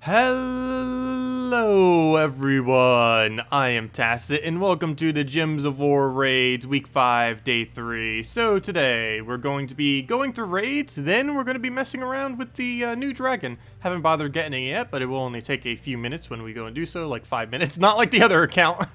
Hello everyone, I am Tacet and welcome to the Gems of War Raids Week 5, Day 3. So today we're going to be going through raids, then we're going to be messing around with the new dragon. Haven't bothered getting it yet, but it will only take a few minutes when we go and do so, like 5 minutes. Not like the other account,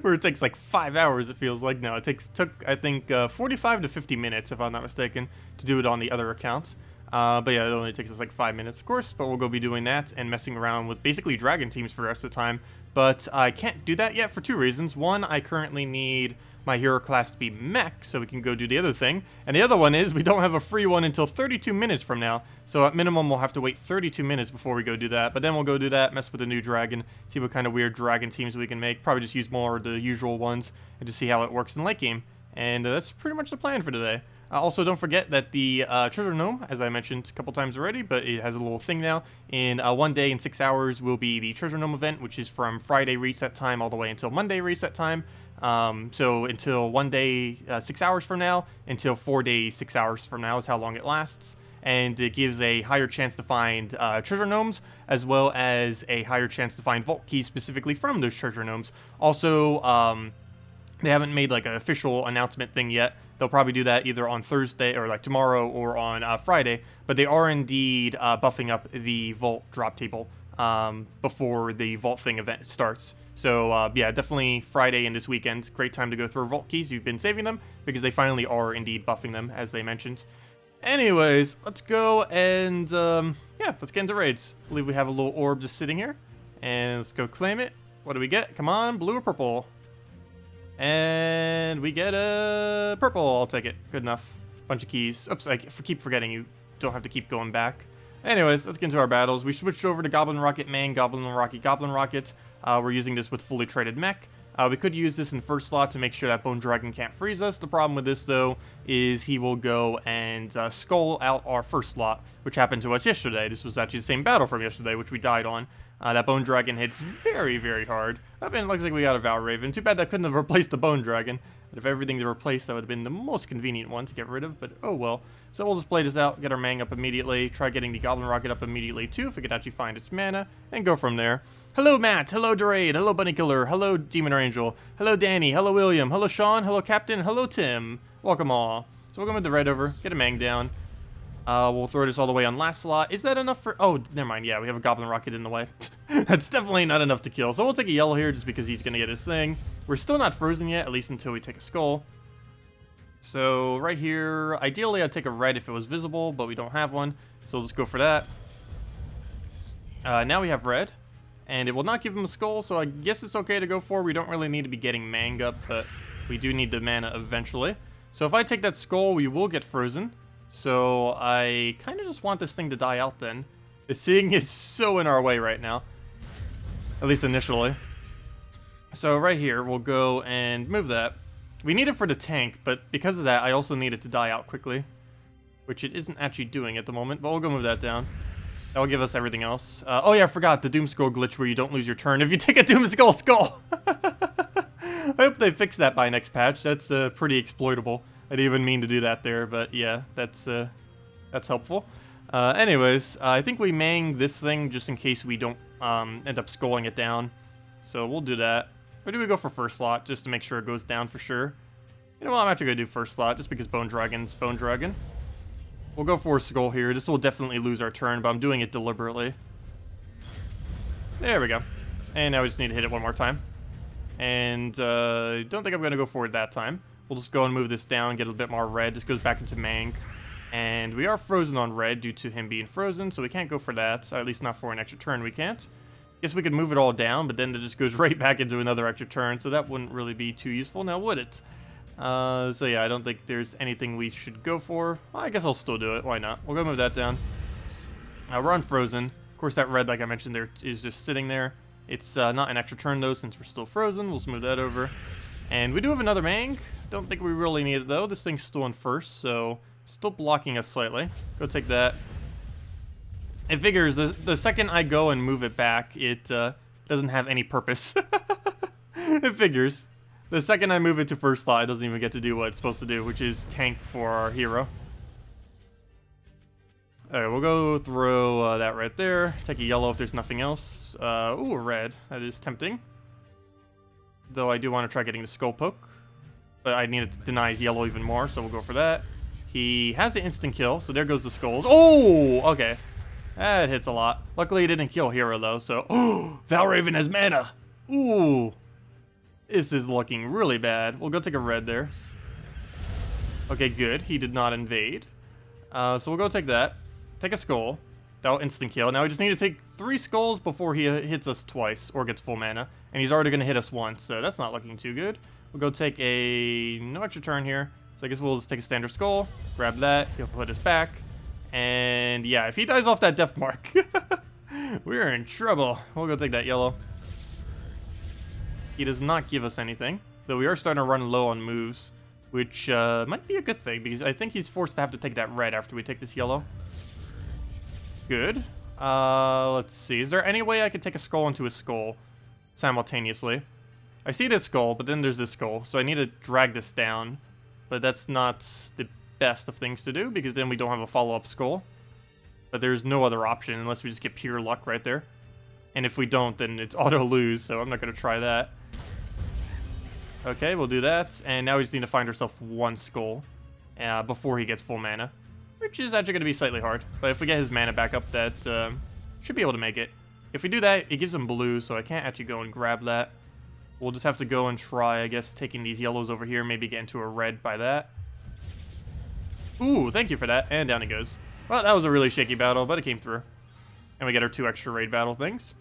where it takes like 5 hours it feels like. No, it took I think 45 to 50 minutes if I'm not mistaken to do it on the other accounts. But yeah, it only takes us like 5 minutes, of course, but we'll go be doing that and messing around with basically dragon teams for the rest of the time. But I can't do that yet for two reasons. One, I currently need my hero class to be mech, so we can go do the other thing. And the other one is we don't have a free one until 32 minutes from now. So at minimum, we'll have to wait 32 minutes before we go do that. But then we'll go do that, mess with the new dragon, see what kind of weird dragon teams we can make. Probably just use more of the usual ones and just see how it works in late game. And that's pretty much the plan for today. Also, don't forget that the treasure gnome, as I mentioned a couple times already, but it has a little thing now. In 1 day and 6 hours will be the treasure gnome event, which is from Friday reset time all the way until Monday reset time. So until 1 day, 6 hours from now, until 4 days, 6 hours from now is how long it lasts. And it gives a higher chance to find treasure gnomes, as well as a higher chance to find vault keys specifically from those treasure gnomes. Also, they haven't made like an official announcement thing yet. They'll probably do that either on Thursday or like tomorrow or on Friday. But they are indeed buffing up the vault drop table before the vault thing event starts. So yeah, definitely Friday and this weekend. Great time to go through vault keys. You've been saving them because they finally are indeed buffing them, as they mentioned. Anyways, let's go and yeah, let's get into raids. I believe we have a little orb just sitting here. And let's go claim it. What do we get? Come on, blue or purple? And we get a purple. I'll take it. Good enough. Bunch of keys. Oops, I keep forgetting you don't have to keep going back. Anyways, let's get into our battles. We switched over to Goblin Rocket Man, Goblin Rocket. We're using this with fully traded mech. We could use this in first slot to make sure that Bone Dragon can't freeze us. The problem with this, though, is he will go and skull out our first slot, which happened to us yesterday. This was actually the same battle from yesterday, which we died on. That Bone Dragon hits very, very hard. I mean, it looks like we got a Val Raven. Too bad that couldn't have replaced the Bone Dragon. But if everything to replace, that would have been the most convenient one to get rid of, but oh well. So we'll just play this out, get our Mang up immediately, try getting the Goblin Rocket up immediately too, if we could actually find its mana, and go from there. Hello Matt, hello Durade, hello Bunny Killer, hello Demon Angel, hello Danny, hello William, hello Sean, hello Captain, hello Tim. Welcome all. So we'll go with the red over, get a Mang down. We'll throw this all the way on last slot. Is that enough for... Oh, never mind. Yeah, we have a Goblin Rocket in the way. That's definitely not enough to kill. So we'll take a yellow here just because he's going to get his thing. We're still not frozen yet, at least until we take a skull. So right here, ideally I'd take a red if it was visible, but we don't have one. So let's go for that. Now we have red. And it will not give him a skull, so I guess it's okay to go for. We don't really need to be getting Mang up, but we do need the mana eventually. So if I take that skull, we will get frozen. So I kind of just want this thing to die out then. The seeing is so in our way right now. At least initially. So right here, we'll go and move that. We need it for the tank, but because of that, I also need it to die out quickly. Which it isn't actually doing at the moment, but we'll go move that down. That will give us everything else. Oh yeah, I forgot the Doom Skull glitch where you don't lose your turn if you take a Doom Skull. I hope they fix that by next patch. That's pretty exploitable. I didn't even mean to do that there, but yeah, that's helpful. Anyways, I think we Mang this thing just in case we don't end up sculling it down. So we'll do that. Or do we go for first slot just to make sure it goes down for sure? You know what, I'm actually going to do first slot just because Bone Dragon's Bone Dragon. We'll go for a skull here. This will definitely lose our turn, but I'm doing it deliberately. There we go. And now we just need to hit it one more time. And don't think I'm going to go for it that time. We'll just go and move this down, get a bit more red. This goes back into Mang. And we are frozen on red due to him being frozen, so we can't go for that. At least not for an extra turn, we can't. Guess we could move it all down, but then it just goes right back into another extra turn, so that wouldn't really be too useful, now would it? So yeah, I don't think there's anything we should go for. Well, I guess I'll still do it. Why not? We'll go move that down. We're unfrozen. Of course, that red, like I mentioned, there is just sitting there. It's not an extra turn, though, since we're still frozen. We'll smooth that over. And we do have another Mang. Don't think we really need it, though. This thing's still in first, so still blocking us slightly. Go take that. It figures the second I go and move it back, it doesn't have any purpose. It figures. The second I move it to first slot, it doesn't even get to do what it's supposed to do, which is tank for our hero. Alright, we'll go throw that right there. Take a yellow if there's nothing else. Ooh, a red. That is tempting. Though I do want to try getting the skull poke. But I need to deny his yellow even more, so we'll go for that. He has an instant kill, so there goes the skulls. Oh, okay. That hits a lot. Luckily, he didn't kill Hero, though, so... Oh, Valraven has mana! Ooh. This is looking really bad. We'll go take a red there. Okay, good. He did not invade. So we'll go take that. Take a skull. That'll instant kill. Now we just need to take 3 skulls before he hits us twice, or gets full mana. And he's already going to hit us once, so that's not looking too good. We'll go take no extra turn here. So I guess we'll just take a standard skull, grab that, he'll put us back. And yeah, if he dies off that death mark, we're in trouble. We'll go take that yellow. He does not give us anything, though we are starting to run low on moves, which might be a good thing, because I think he's forced to have to take that red after we take this yellow. Good. Let's see. Is there any way I could take a skull into a skull simultaneously? I see this skull, but then there's this skull, so I need to drag this down. But that's not the best of things to do, because then we don't have a follow-up skull. But there's no other option unless we just get pure luck right there. And if we don't, then it's auto-lose, so I'm not going to try that. Okay, we'll do that. And now we just need to find ourselves 1 skull before he gets full mana, which is actually going to be slightly hard. But if we get his mana back up, that should be able to make it. If we do that, it gives him blue, so I can't actually go and grab that. We'll just have to go and try, I guess, taking these yellows over here, maybe get into a red by that. Ooh, thank you for that. And down he goes. Well, that was a really shaky battle, but it came through. And we get our 2 extra raid battle things.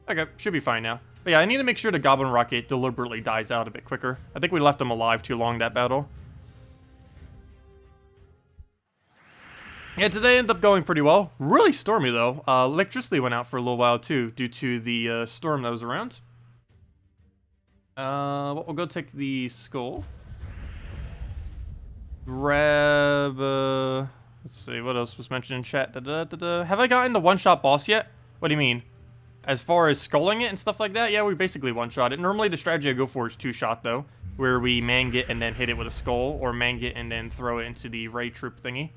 Okay, should be fine now. But yeah, I need to make sure the Goblin Rocket deliberately dies out a bit quicker. I think we left him alive too long that battle. Yeah, today ended up going pretty well. Really stormy, though. Electricity went out for a little while, too, due to the storm that was around. We'll go take the skull. Grab, let's see, what else was mentioned in chat? Have I gotten the one-shot boss yet? What do you mean? As far as sculling it and stuff like that? Yeah, we basically one-shot it. Normally the strategy I go for is 2-shot, though, where we mang it and then hit it with a skull, or mang it and then throw it into the raid troop thingy.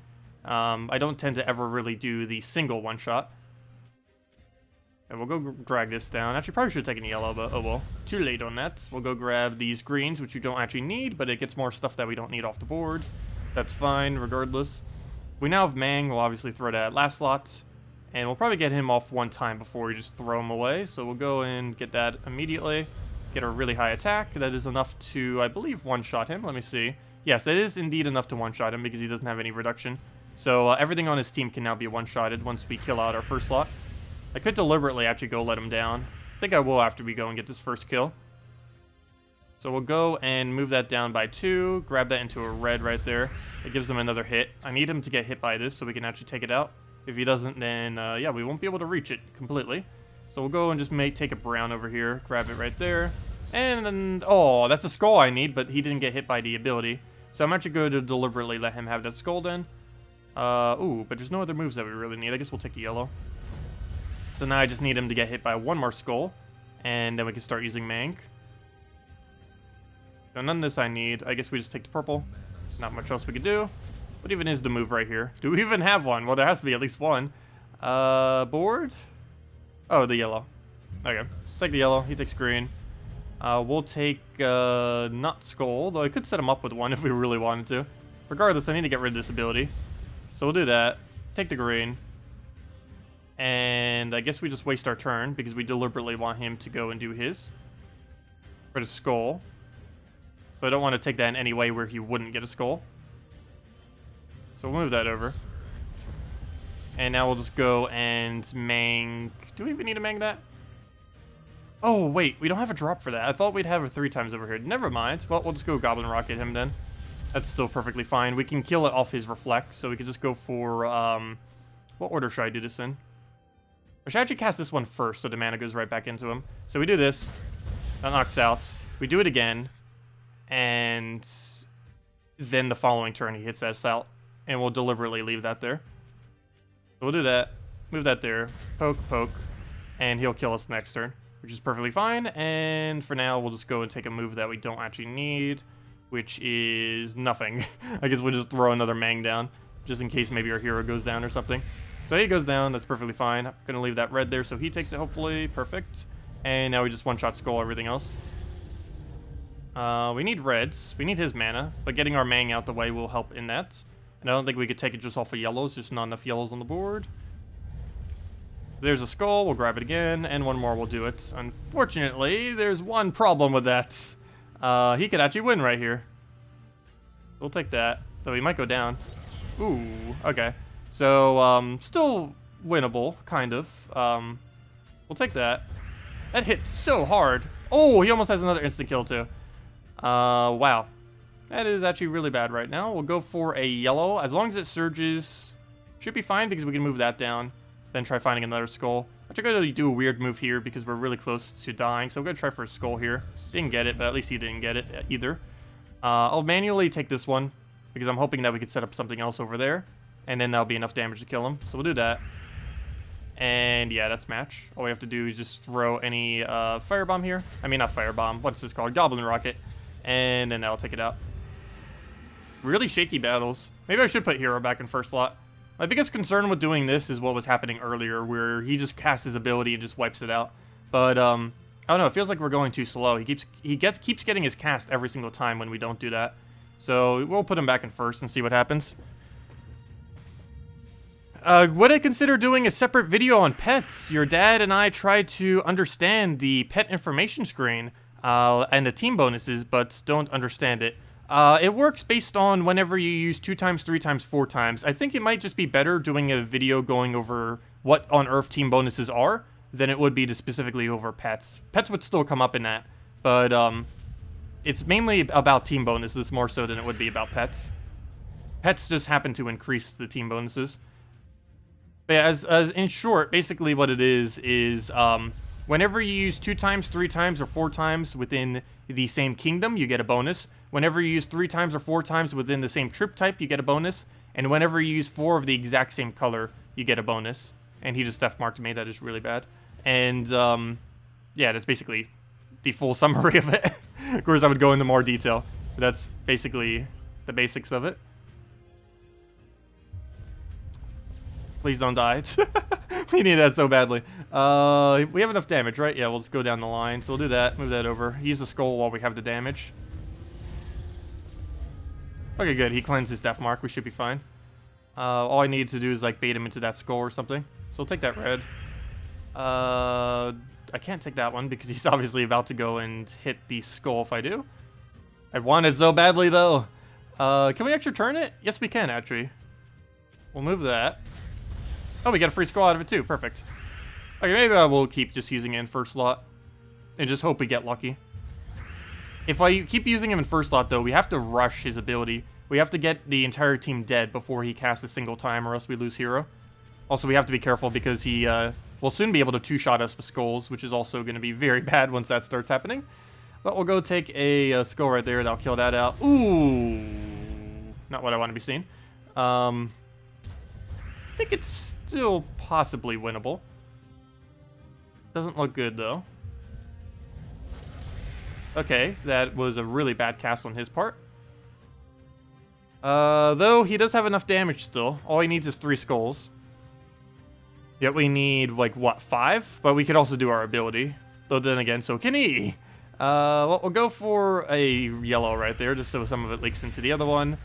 I don't tend to ever really do the single one-shot. And we'll go drag this down. Actually, probably should have taken yellow, but oh well. Too late on that. We'll go grab these greens, which you don't actually need, but it gets more stuff that we don't need off the board. That's fine, regardless. We now have Mang. We'll obviously throw that last slot. And we'll probably get him off 1 time before we just throw him away. So we'll go and get that immediately. Get a really high attack. That is enough to, I believe, one-shot him. Let me see. Yes, that is indeed enough to one-shot him because he doesn't have any reduction. So everything on his team can now be one-shotted once we kill out our first slot. I could deliberately actually go let him down. I think I will after we go and get this first kill. So we'll go and move that down by 2. Grab that into a red right there. It gives him another hit. I need him to get hit by this so we can actually take it out. If he doesn't, then yeah, we won't be able to reach it completely. So we'll go and just take a brown over here. Grab it right there. And then, oh, that's a skull I need, but he didn't get hit by the ability. So I'm actually going to deliberately let him have that skull then. Ooh, but there's no other moves that we really need. I guess we'll take the yellow. So now I just need him to get hit by 1 more skull, and then we can start using Mank. So none of this I need. I guess we just take the purple. Not much else we could do. What even is the move right here? Do we even have one? Well, there has to be at least one. Board? Oh, the yellow. Okay. Take the yellow. He takes green. We'll take not skull, though I could set him up with one if we really wanted to. Regardless, I need to get rid of this ability. So we'll do that. Take the green. And I guess we just waste our turn because we deliberately want him to go and do his. For the skull. But I don't want to take that in any way where he wouldn't get a skull. So we'll move that over. And now we'll just go and mang... Do we even need to mang that? Oh, wait. We don't have a drop for that. I thought we'd have it 3 times over here. Never mind. Well, we'll just go Goblin Rocket him then. That's still perfectly fine. We can kill it off his Reflect. So we could just go for... what order should I do this in? I should actually cast this one first so the mana goes right back into him. So we do this. That knocks out. We do it again. And then the following turn he hits us out. And we'll deliberately leave that there. So we'll do that. Move that there. Poke, poke. And he'll kill us next turn. Which is perfectly fine. And for now, we'll just go and take a move that we don't actually need. Which is nothing. I guess we'll just throw another Mang down. Just in case maybe our hero goes down or something. So he goes down. That's perfectly fine. I'm going to leave that red there so he takes it, hopefully. Perfect. And now we just one-shot skull everything else. We need reds. We need his mana, but getting our Mang out the way will help in that. And I don't think we could take it just off of yellows. There's not enough yellows on the board. There's a skull. We'll grab it again, and one more will do it. Unfortunately, there's one problem with that. He could actually win right here. We'll take that, though he might go down. Ooh, okay. So, still winnable, kind of. We'll take that. That hit so hard. Oh, he almost has another instant kill, too. Wow. That is actually really bad right now. We'll go for a yellow. As long as it surges, should be fine because we can move that down. Then try finding another skull. I'm actually going to do a weird move here because we're really close to dying. So I'm going to try for a skull here. Didn't get it, but at least he didn't get it either. I'll manually take this one because I'm hoping that we could set up something else over there. And then that'll be enough damage to kill him. So we'll do that. And yeah, that's match. All we have to do is just throw any firebomb here. I mean, not firebomb. What's this called? Goblin rocket. And then that'll take it out. Really shaky battles. Maybe I should put hero back in first slot. My biggest concern with doing this is what was happening earlier, where he just casts his ability and just wipes it out. But I don't know. It feels like we're going too slow. He keeps getting his cast every single time when we don't do that. So we'll put him back in first and see what happens. Would I consider doing a separate video on pets? Your dad and I tried to understand the pet information screen and the team bonuses, but don't understand it. It works based on whenever you use 2 times, 3 times, 4 times. I think it might just be better doing a video going over what on Earth team bonuses are than it would be to specifically over pets. Pets would still come up in that, but it's mainly about team bonuses more so than it would be about pets. Pets just happen to increase the team bonuses. But yeah, as in short, basically what it is whenever you use 2 times, 3 times, or 4 times within the same kingdom, you get a bonus. Whenever you use 3 times or 4 times within the same trip type, you get a bonus. And whenever you use 4 of the exact same color, you get a bonus. And he just theft marked me. That is really bad. And yeah, that's basically the full summary of it. Of course, I would go into more detail. But that's basically the basics of it. Please don't die. We need that so badly. We have enough damage, right? Yeah, we'll just go down the line. So we'll do that. Move that over. Use the skull while we have the damage. Okay, good. He cleansed his death mark. We should be fine. All I need to do is, like, bait him into that skull or something. So we'll take that red. I can't take that one because he's obviously about to go and hit the skull if I do. I want it so badly, though. Can we actually turn it? Yes, we can, actually. We'll move that. Oh, we got a free skull out of it, too. Perfect. Okay, maybe I will keep just using it in first slot. And just hope we get lucky. If I keep using him in first slot, though, we have to rush his ability. We have to get the entire team dead before he casts a single time, or else we lose hero. Also, we have to be careful because he will soon be able to two-shot us with skulls, which is also going to be very bad once that starts happening. But we'll go take a skull right there. That'll kill that out. Ooh! Not what I want to be seeing. I think it's still possibly winnable. Doesn't look good, though. Okay, that was a really bad cast on his part. Though, he does have enough damage still. All he needs is 3 skulls. Yet we need, like, what, 5? But we could also do our ability. Though then again, so can he. Well, we'll go for a yellow right there, just so some of it leaks into the other one.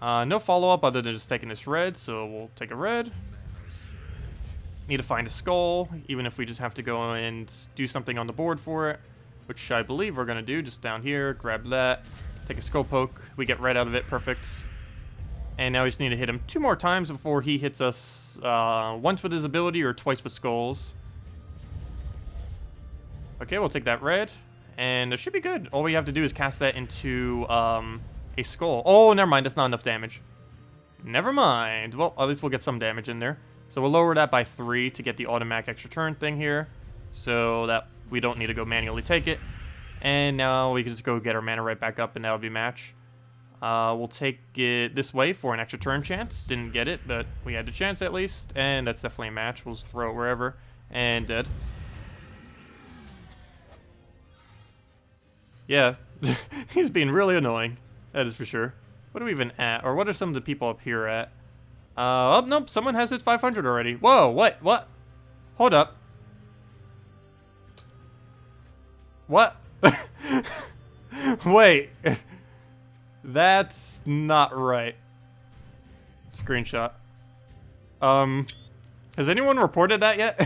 No follow-up other than just taking this red, so we'll take a red. Need to find a skull, even if we just have to go and do something on the board for it. Which I believe we're going to do, just down here. Grab that. Take a skull poke. We get red out of it. Perfect. And now we just need to hit him 2 more times before he hits us once with his ability or twice with skulls. Okay, we'll take that red. And it should be good. All we have to do is cast that into a skull. Oh, never mind. That's not enough damage. Never mind. Well, at least we'll get some damage in there. So we'll lower that by 3 to get the automatic extra turn thing here. So that we don't need to go manually take it. And now we can just go get our mana right back up, and that'll be match. We'll take it this way for an extra turn chance. Didn't get it, but we had the chance at least. And that's definitely a match. We'll just throw it wherever. And dead. Yeah, he's being really annoying. That is for sure. What are we even at? Or what are some of the people up here at? Oh, nope, someone has hit 500 already. Whoa, what? Hold up. What? Wait. That's not right. Screenshot. Has anyone reported that yet?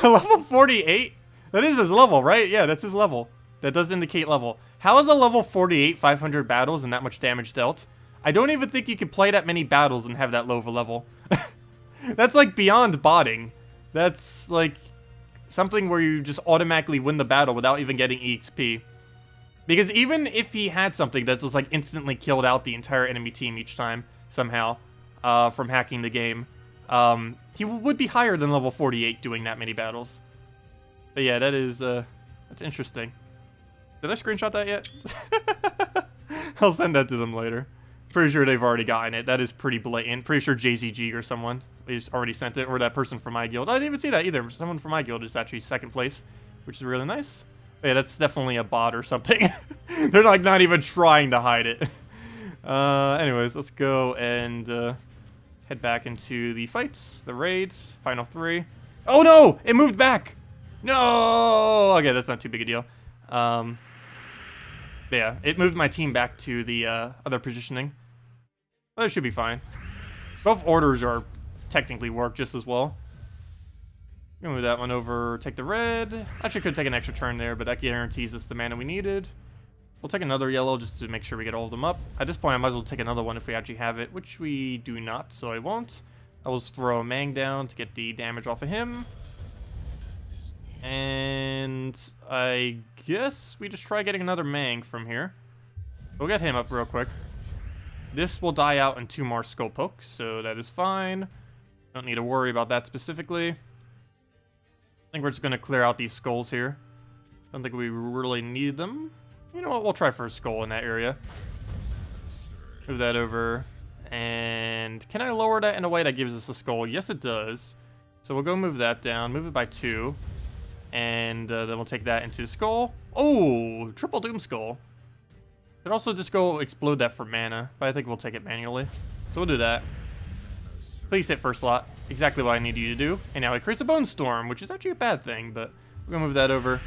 Level 48? That is his level, right? Yeah, that's his level. That does indicate level. How is a level 48 500 battles and that much damage dealt? I don't even think you could play that many battles and have that low of a level. That's like beyond botting. That's like something where you just automatically win the battle without even getting EXP. Because even if he had something that's just like instantly killed out the entire enemy team each time, somehow, from hacking the game, he would be higher than level 48 doing that many battles. But yeah, that is, that's interesting. Did I screenshot that yet? I'll send that to them later. Pretty sure they've already gotten it. That is pretty blatant. Pretty sure JZG or someone has already sent it, or that person from my guild. I didn't even see that either. Someone from my guild is actually second place, which is really nice. But yeah, that's definitely a bot or something. They're like not even trying to hide it. Anyways, let's go and head back into the fights, the raids, final 3. Oh no! It moved back! No! Okay, that's not too big a deal. Yeah, it moved my team back to the other positioning. Well, that should be fine. Both orders are technically work just as well. Gonna move that one over, take the red. Actually could take an extra turn there, but that guarantees us the mana we needed. We'll take another yellow just to make sure we get all of them up. At this point, I might as well take another one if we actually have it, which we do not, so I won't. I will just throw a Mang down to get the damage off of him. And I guess we just try getting another Mang from here. We'll get him up real quick. This will die out in 2 more skull pokes, so that is fine. Don't need to worry about that specifically. I think we're just going to clear out these skulls here. Don't think we really need them. You know what? We'll try for a skull in that area. Move that over. And can I lower that in a way that gives us a skull? Yes, it does. So we'll go move that down. Move it by 2. And then we'll take that into the skull. Oh, triple doom skull. Could also just go explode that for mana, but I think we'll take it manually. So we'll do that. Please hit first slot. Exactly what I need you to do. And now it creates a bone storm, which is actually a bad thing, but we're gonna move that over.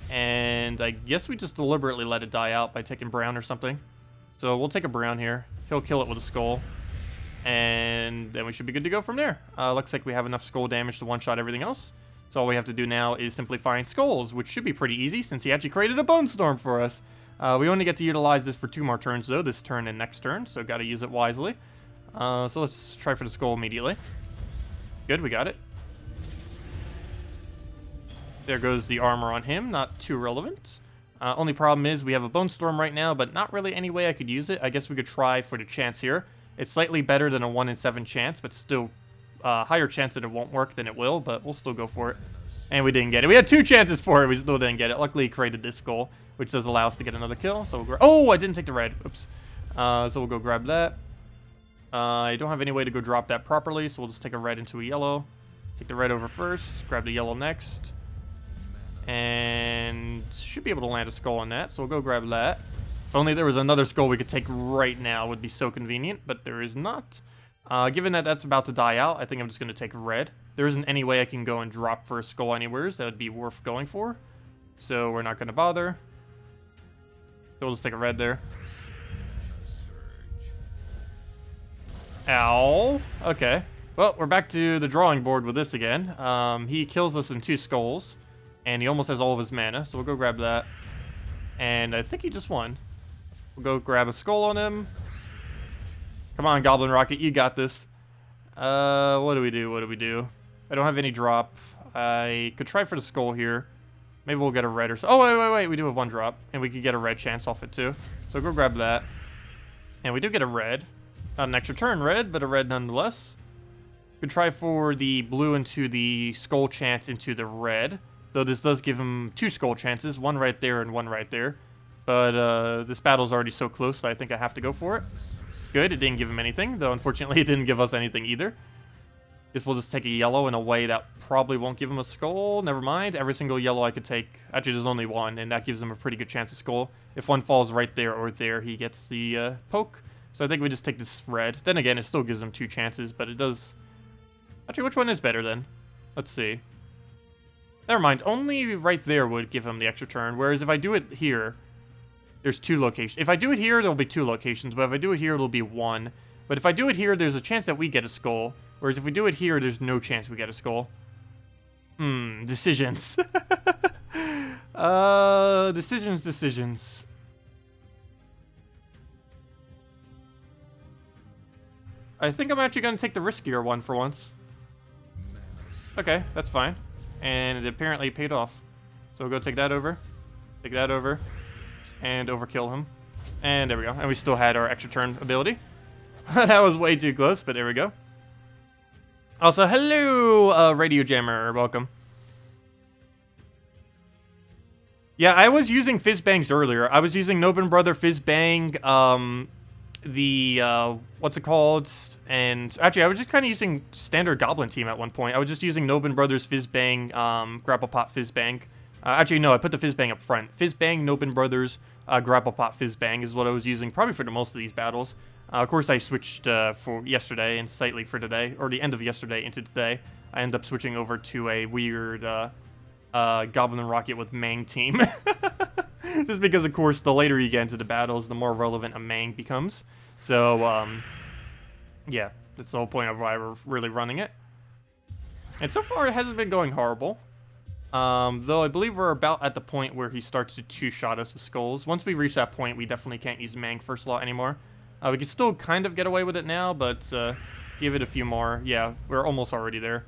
And I guess we just deliberately let it die out by taking brown or something. So we'll take a brown here. He'll kill it with a skull. And then we should be good to go from there. Looks like we have enough skull damage to one-shot everything else. So all we have to do now is simply find skulls, which should be pretty easy since he actually created a bone storm for us. We only get to utilize this for 2 more turns though, this turn and next turn, so gotta use it wisely. So let's try for the skull immediately. Good, we got it. There goes the armor on him, not too relevant. Only problem is we have a bone storm right now, but not really any way I could use it. I guess we could try for the chance here. It's slightly better than a 1 in 7 chance, but still higher chance that it won't work than it will, but we'll still go for it. And we didn't get it. We had 2 chances for it, we still didn't get it. Luckily, he created this skull, which does allow us to get another kill. So we'll oh, I didn't take the red. Oops. So we'll go grab that. I don't have any way to go drop that properly, so we'll just take a red into a yellow. Take the red over first, grab the yellow next. And should be able to land a skull on that, so we'll go grab that. If only there was another skull we could take right now, it would be so convenient, but there is not. Given that that's about to die out, I think I'm just going to take red. There isn't any way I can go and drop for a skull anywhere that would be worth going for. So we're not going to bother. So we'll just take a red there. Ow. Okay. Well, we're back to the drawing board with this again. He kills us in 2 skulls. And he almost has all of his mana, so we'll go grab that. And I think he just won. We'll go grab a skull on him. Come on, Goblin Rocket, you got this. What do we do? What do we do? I don't have any drop. I could try for the skull here. Maybe we'll get a red or so. Oh, wait. We do have 1 drop. And we could get a red chance off it, too. So go grab that. And we do get a red. Not an extra turn red, but a red nonetheless. Could try for the blue into the skull chance into the red. Though this does give him 2 skull chances. 1 right there and 1 right there. But this battle's already so close, so I think I have to go for it. Good, it didn't give him anything, though unfortunately it didn't give us anything either. Guess we'll just take a yellow in a way that probably won't give him a skull. Never mind, every single yellow I could take. Actually, there's only 1, and that gives him a pretty good chance of skull. If 1 falls right there or there, he gets the poke. So I think we just take this red. Then again, it still gives him 2 chances, but it does... Actually, which one is better then? Let's see. Never mind. Only right there would give him the extra turn. Whereas if I do it here, there's 2 locations. If I do it here, there'll be 2 locations. But if I do it here, it'll be 1. But if I do it here, there's a chance that we get a skull. Whereas if we do it here, there's no chance we get a skull. Decisions. Decisions. I think I'm actually going to take the riskier one for once. Okay, that's fine. And it apparently paid off. So we'll go take that over. Take that over. And overkill him. And there we go. And we still had our extra turn ability. That was way too close, but there we go. Also, hello, Radio Jammer. Welcome. Yeah, I was using Fizzbangs earlier. I was using Nobin Brother Fizzbang, what's it called? And actually, I was just kind of using standard Goblin team at one point. I was just using Nobin Brothers Fizzbang, Grapple Pot Fizzbang. Actually, no, I put the Fizzbang up front. Fizzbang, Nobin Brothers, Grapple Pot Fizzbang is what I was using probably for the most of these battles. Of course, I switched for yesterday and slightly for today, or the end of yesterday into today. I ended up switching over to a weird Goblin and Rocket with Mang team. Just because, of course, the later you get into the battles, the more relevant a Mang becomes. So, yeah, that's the whole point of why we're really running it. And so far, it hasn't been going horrible. Though I believe we're about at the point where he starts to two-shot us with skulls. Once we reach that point, we definitely can't use Mang first slot anymore. We can still kind of get away with it now, but give it a few more. Yeah, we're almost already there.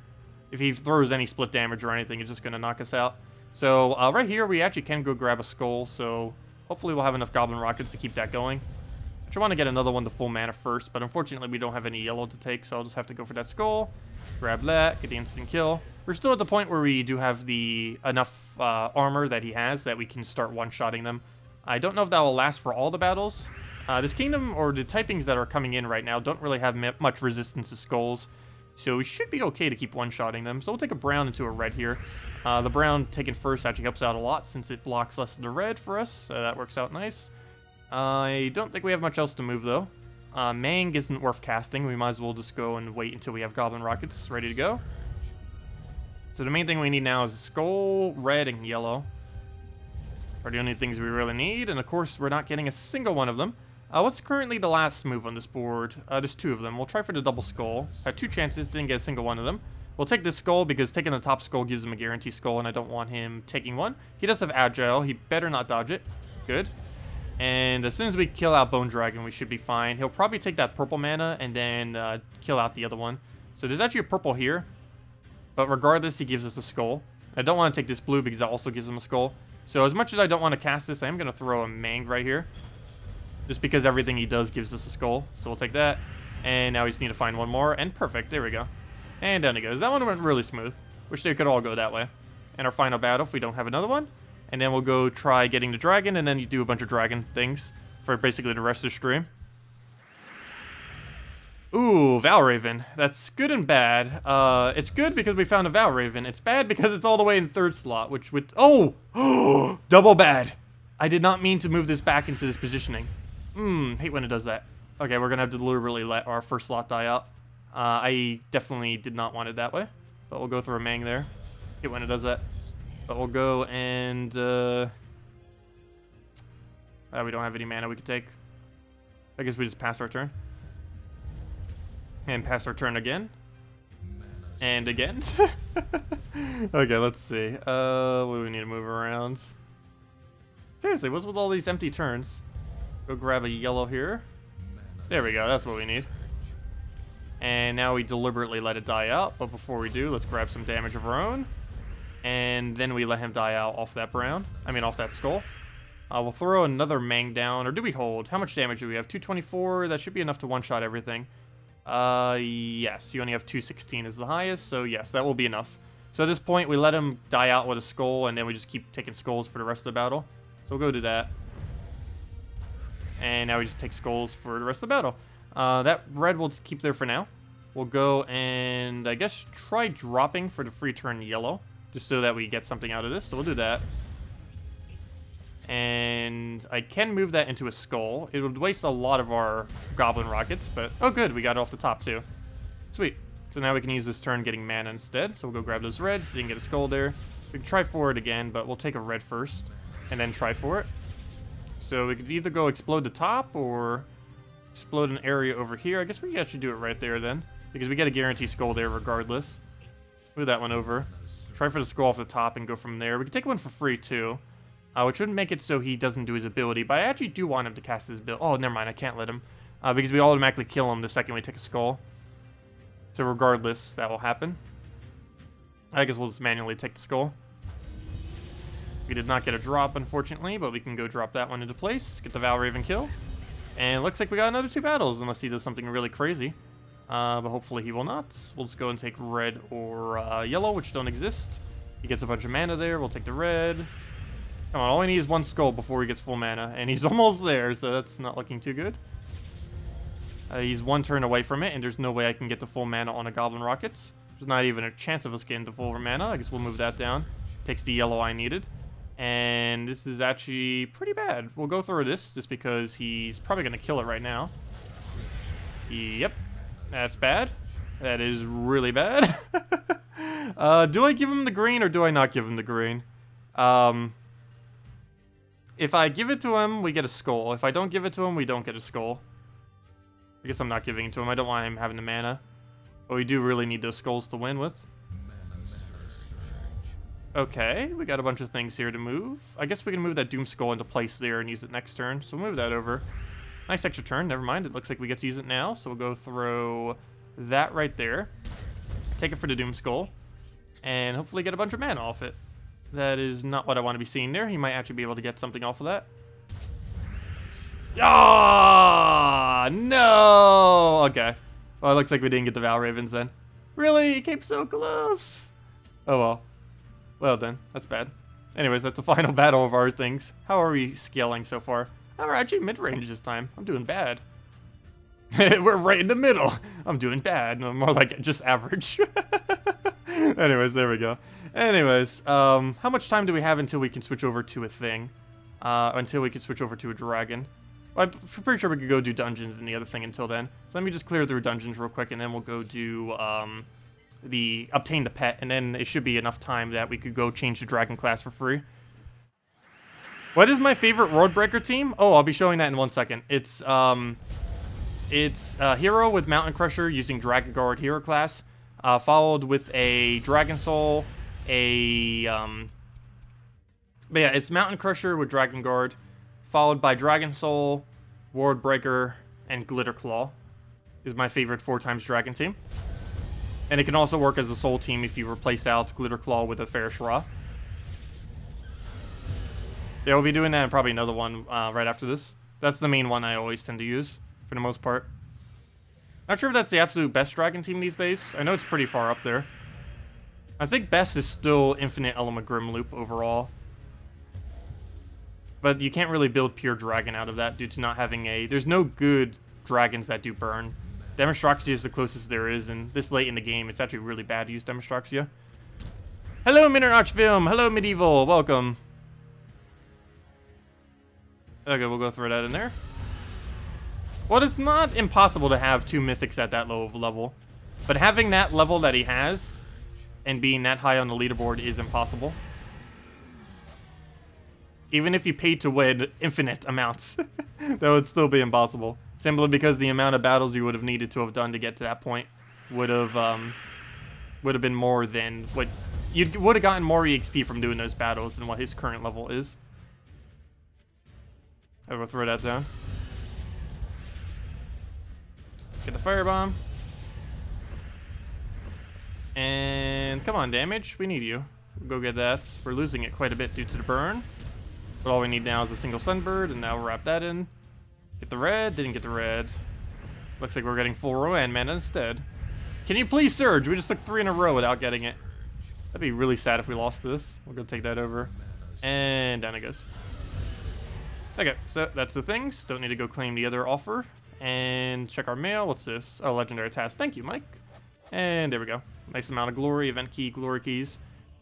If he throws any split damage or anything, it's just going to knock us out. So right here, we actually can go grab a skull, so hopefully we'll have enough Goblin Rockets to keep that going. I just want to get another one to full mana first, but unfortunately we don't have any yellow to take, so I'll just have to go for that skull. Grab that, get the instant kill. We're still at the point where we do have the enough armor that he has that we can start one-shotting them. I don't know if that will last for all the battles. This kingdom, or the typings that are coming in right now, don't really have much resistance to skulls. So we should be okay to keep one-shotting them. So we'll take a brown into a red here. The brown taken first actually helps out a lot since it blocks less of the red for us. So that works out nice. I don't think we have much else to move, though. Mang isn't worth casting. We might as well just go and wait until we have Goblin Rockets ready to go. So the main thing we need now is a skull, red, and yellow. Are the only things we really need. And of course, we're not getting a single one of them. What's currently the last move on this board? There's 2 of them. We'll try for the double skull. Had 2 chances, didn't get a single one of them. We'll take this skull because taking the top skull gives him a guarantee skull, and I don't want him taking one. He does have Agile. He better not dodge it. Good. And as soon as we kill out Bone Dragon, we should be fine. He'll probably take that purple mana and then kill out the other one. So there's actually a purple here. But regardless, he gives us a skull. I don't want to take this blue because that also gives him a skull. So as much as I don't want to cast this, I am going to throw a Mang right here. Just because everything he does gives us a skull. So we'll take that. And now we just need to find one more. And perfect. There we go. And down he goes. That one went really smooth. Wish they could all go that way. And our final battle, if we don't have another one. And then we'll go try getting the dragon. And then you do a bunch of dragon things for basically the rest of the stream. Ooh, Valraven. That's good and bad. It's good because we found a Valraven. It's bad because it's all the way in 3rd slot. Which would... Oh! Double bad. I did not mean to move this back into this positioning. Hate when it does that. Okay, we're going to have to deliberately let our first slot die out. I definitely did not want it that way. But we'll go through a Mang there. Hate when it does that. But we'll go and... we don't have any mana we could take. I guess we just pass our turn. And pass our turn again. And again. Okay, let's see. What do we need to move around? Seriously, what's with all these empty turns? Go grab a yellow here. There we go, that's what we need. And now we deliberately let it die out, but before we do, let's grab some damage of our own. And then we let him die out off that off that skull. We'll throw another Mang down, or do we hold? How much damage do we have? 224, that should be enough to one-shot everything. Yes, you only have 216 as the highest, so yes, that will be enough. So at this point, we let him die out with a skull, and then we just keep taking skulls for the rest of the battle. So we'll go do that. And now we just take skulls for the rest of the battle. That red will keep there for now. We'll go and, I guess, try dropping for the free turn yellow, just so that we get something out of this. So we'll do that. And I can move that into a skull. It would waste a lot of our goblin rockets, but... Oh, good, we got it off the top, too. Sweet. So now we can use this turn getting mana instead. So we'll go grab those reds. Didn't get a skull there. We can try for it again, but we'll take a red first, and then try for it. So we could either go explode the top, or explode an area over here. I guess we actually do it right there, then, because we get a guaranteed skull there regardless. Move that one over. Try for the skull off the top and go from there. We can take one for free, too. Which wouldn't make it so he doesn't do his ability, but I actually do want him to cast his ability. Oh, never mind, I can't let him. Because we automatically kill him the second we take a skull. So regardless, that will happen. I guess we'll just manually take the skull. We did not get a drop, unfortunately, but we can go drop that one into place. Get the Valraven kill. And it looks like we got another 2 battles, unless he does something really crazy. But hopefully he will not. We'll just go and take red or yellow, which don't exist. He gets a bunch of mana there. We'll take the red. Come on, all we need is 1 skull before he gets full mana, and he's almost there, so that's not looking too good. He's 1 turn away from it, and there's no way I can get the full mana on a Goblin Rockets. There's not even a chance of us getting the full mana. I guess we'll move that down. Takes the yellow I needed. And this is actually pretty bad. We'll go through this, just because he's probably going to kill it right now. Yep, that's bad. That is really bad. Do I give him the green, or do I not give him the green? If I give it to him, we get a skull. If I don't give it to him, we don't get a skull. I guess I'm not giving it to him. I don't want him having the mana. But we do really need those skulls to win with. Okay, we got a bunch of things here to move. I guess we can move that Doom Skull into place there and use it next turn. So we'll move that over. Nice extra turn. Never mind. It looks like we get to use it now. So we'll go throw that right there. Take it for the Doom Skull. And hopefully get a bunch of mana off it. That is not what I want to be seeing there. He might actually be able to get something off of that. Ah, no! Okay. Well, it looks like we didn't get the Valravens then. Really? He came so close. Oh, well. Well then, that's bad. Anyways, that's the final battle of our things. How are we scaling so far? Oh, we're actually mid-range this time. I'm doing bad. We're right in the middle. I'm doing bad. No, more like just average. Anyways, there we go. Anyways, how much time do we have until we can switch over to a thing? Until we can switch over to a dragon? Well, I'm pretty sure we could go do dungeons and the other thing until then. So let me just clear through dungeons real quick, and then we'll go do the obtain the pet, and then it should be enough time that we could go change the dragon class for free. What is my favorite World Breaker team? Oh, I'll be showing that in 1 second. It's Hero with Mountain Crusher using Dragon Guard Hero class, followed with a Dragon Soul, but yeah, it's Mountain Crusher with Dragon Guard, followed by Dragon Soul, World Breaker, and Glitter Claw is my favorite 4x Dragon team. And it can also work as a Soul team if you replace out Glitter Claw with a Fairish Ra. Yeah, we'll be doing that and probably another one right after this. That's the main one I always tend to use, for the most part. Not sure if that's the absolute best Dragon team these days. I know it's pretty far up there. I think best is still Infinite Element Grimloop overall. But you can't really build pure Dragon out of that due to not having a... There's no good dragons that do burn. Demonstraxia is the closest there is, and this late in the game, it's actually really bad to use Demonstraxia. Hello, MinarchFilm! Hello, Medieval! Welcome! Okay, we'll go throw that in there. Well, it's not impossible to have 2 mythics at that low of a level. But having that level that he has, and being that high on the leaderboard is impossible. Even if you paid to win infinite amounts, that would still be impossible. Simply because the amount of battles you would have needed to have done to get to that point would have been more than what... You would have gotten more EXP from doing those battles than what his current level is. I will throw that down. Get the firebomb. And come on, damage. We need you. Go get that. We're losing it quite a bit due to the burn. But all we need now is a single Sunbird, and now we'll wrap that in. Get the red. Didn't get the red. Looks like we're getting full Rowan mana instead. Can you please surge? We just took 3 in a row without getting it. That'd be really sad if we lost this. We'll go take that over. And down it goes. Okay, so that's the things. Don't need to go claim the other offer. And check our mail. What's this? Oh, legendary task. Thank you, Mike. And there we go. Nice amount of glory, event key, glory keys.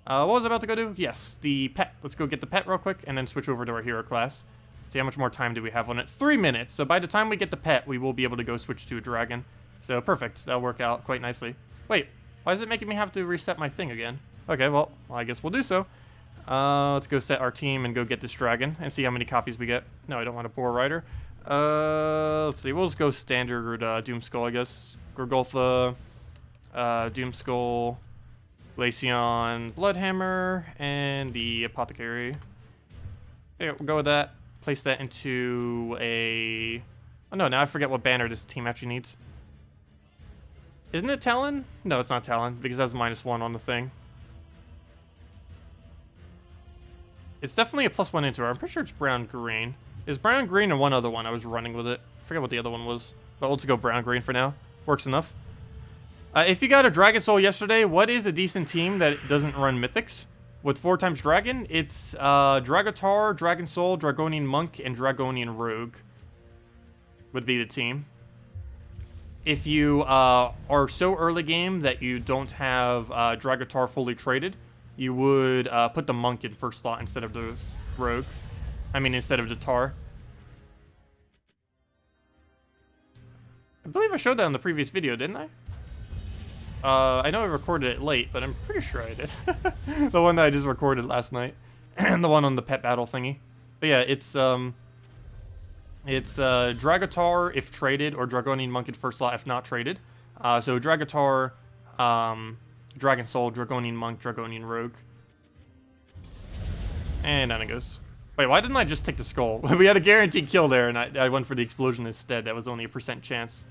What was I about to go do? Yes, the pet. Let's go get the pet real quick and then switch over to our hero class. See how much more time do we have on it. 3 minutes. So by the time we get the pet, we will be able to go switch to a dragon. So perfect. That'll work out quite nicely. Wait, why is it making me have to reset my thing again? Okay, well, I guess we'll do so. Let's go set our team and go get this dragon and see how many copies we get. No, I don't want a Boar Rider. Let's see. We'll just go standard Doomskull, I guess. Gorgolfa, Doomskull, Glaceon, Bloodhammer, and the Apothecary. Yeah, we'll go with that. Place that into a... Oh no, now I forget what banner this team actually needs. Isn't it Talon? No, it's not Talon, because that's -1 on the thing. It's definitely a +1 into her. I'm pretty sure it's brown-green. It's brown-green and one other one. I was running with it. I forget what the other one was. But let's go brown-green for now. Works enough. If you got a Dragon Soul yesterday, what is a decent team that doesn't run Mythics? With 4x Dragon, it's Dragotar, Dragon Soul, Dragonian Monk, and Dragonian Rogue. Would be the team. If you are so early game that you don't have Dragotar fully traded, you would put the Monk in first slot instead of the Rogue. I mean, instead of the Tar. I believe I showed that in the previous video, didn't I? I know I recorded it late, but I'm pretty sure I did. The one that I just recorded last night. And the one on the pet battle thingy. But yeah, it's Dragotar if traded, or Dragonian Monk in first slot if not traded. So Dragotar, Dragon Soul, Dragonian Monk, Dragonian Rogue. And down it goes. Wait, why didn't I just take the skull? We had a guaranteed kill there, and I went for the explosion instead. That was only a % chance.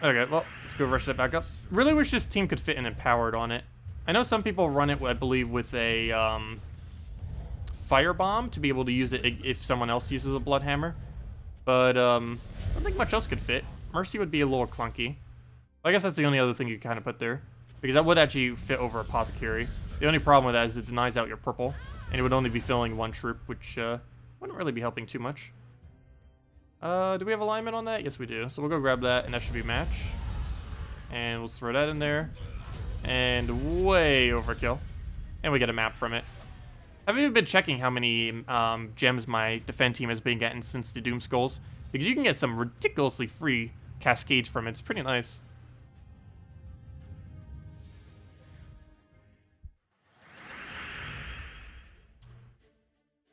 Okay, well, let's go rush that back up. Really wish this team could fit an Empowered on it. I know some people run it, I believe, with a Firebomb to be able to use it if someone else uses a Bloodhammer. But I don't think much else could fit. Mercy would be a little clunky. I guess that's the only other thing you kind of put there. Because that would actually fit over Apothecary. The only problem with that is it denies out your purple. And it would only be filling one troop, which wouldn't really be helping too much. Do we have alignment on that? Yes, we do. So we'll go grab that, and that should be a match. And we'll throw that in there. And way overkill. And we get a map from it. I've even been checking how many gems my defend team has been getting since the Doom Skulls. Because you can get some ridiculously free cascades from it. It's pretty nice.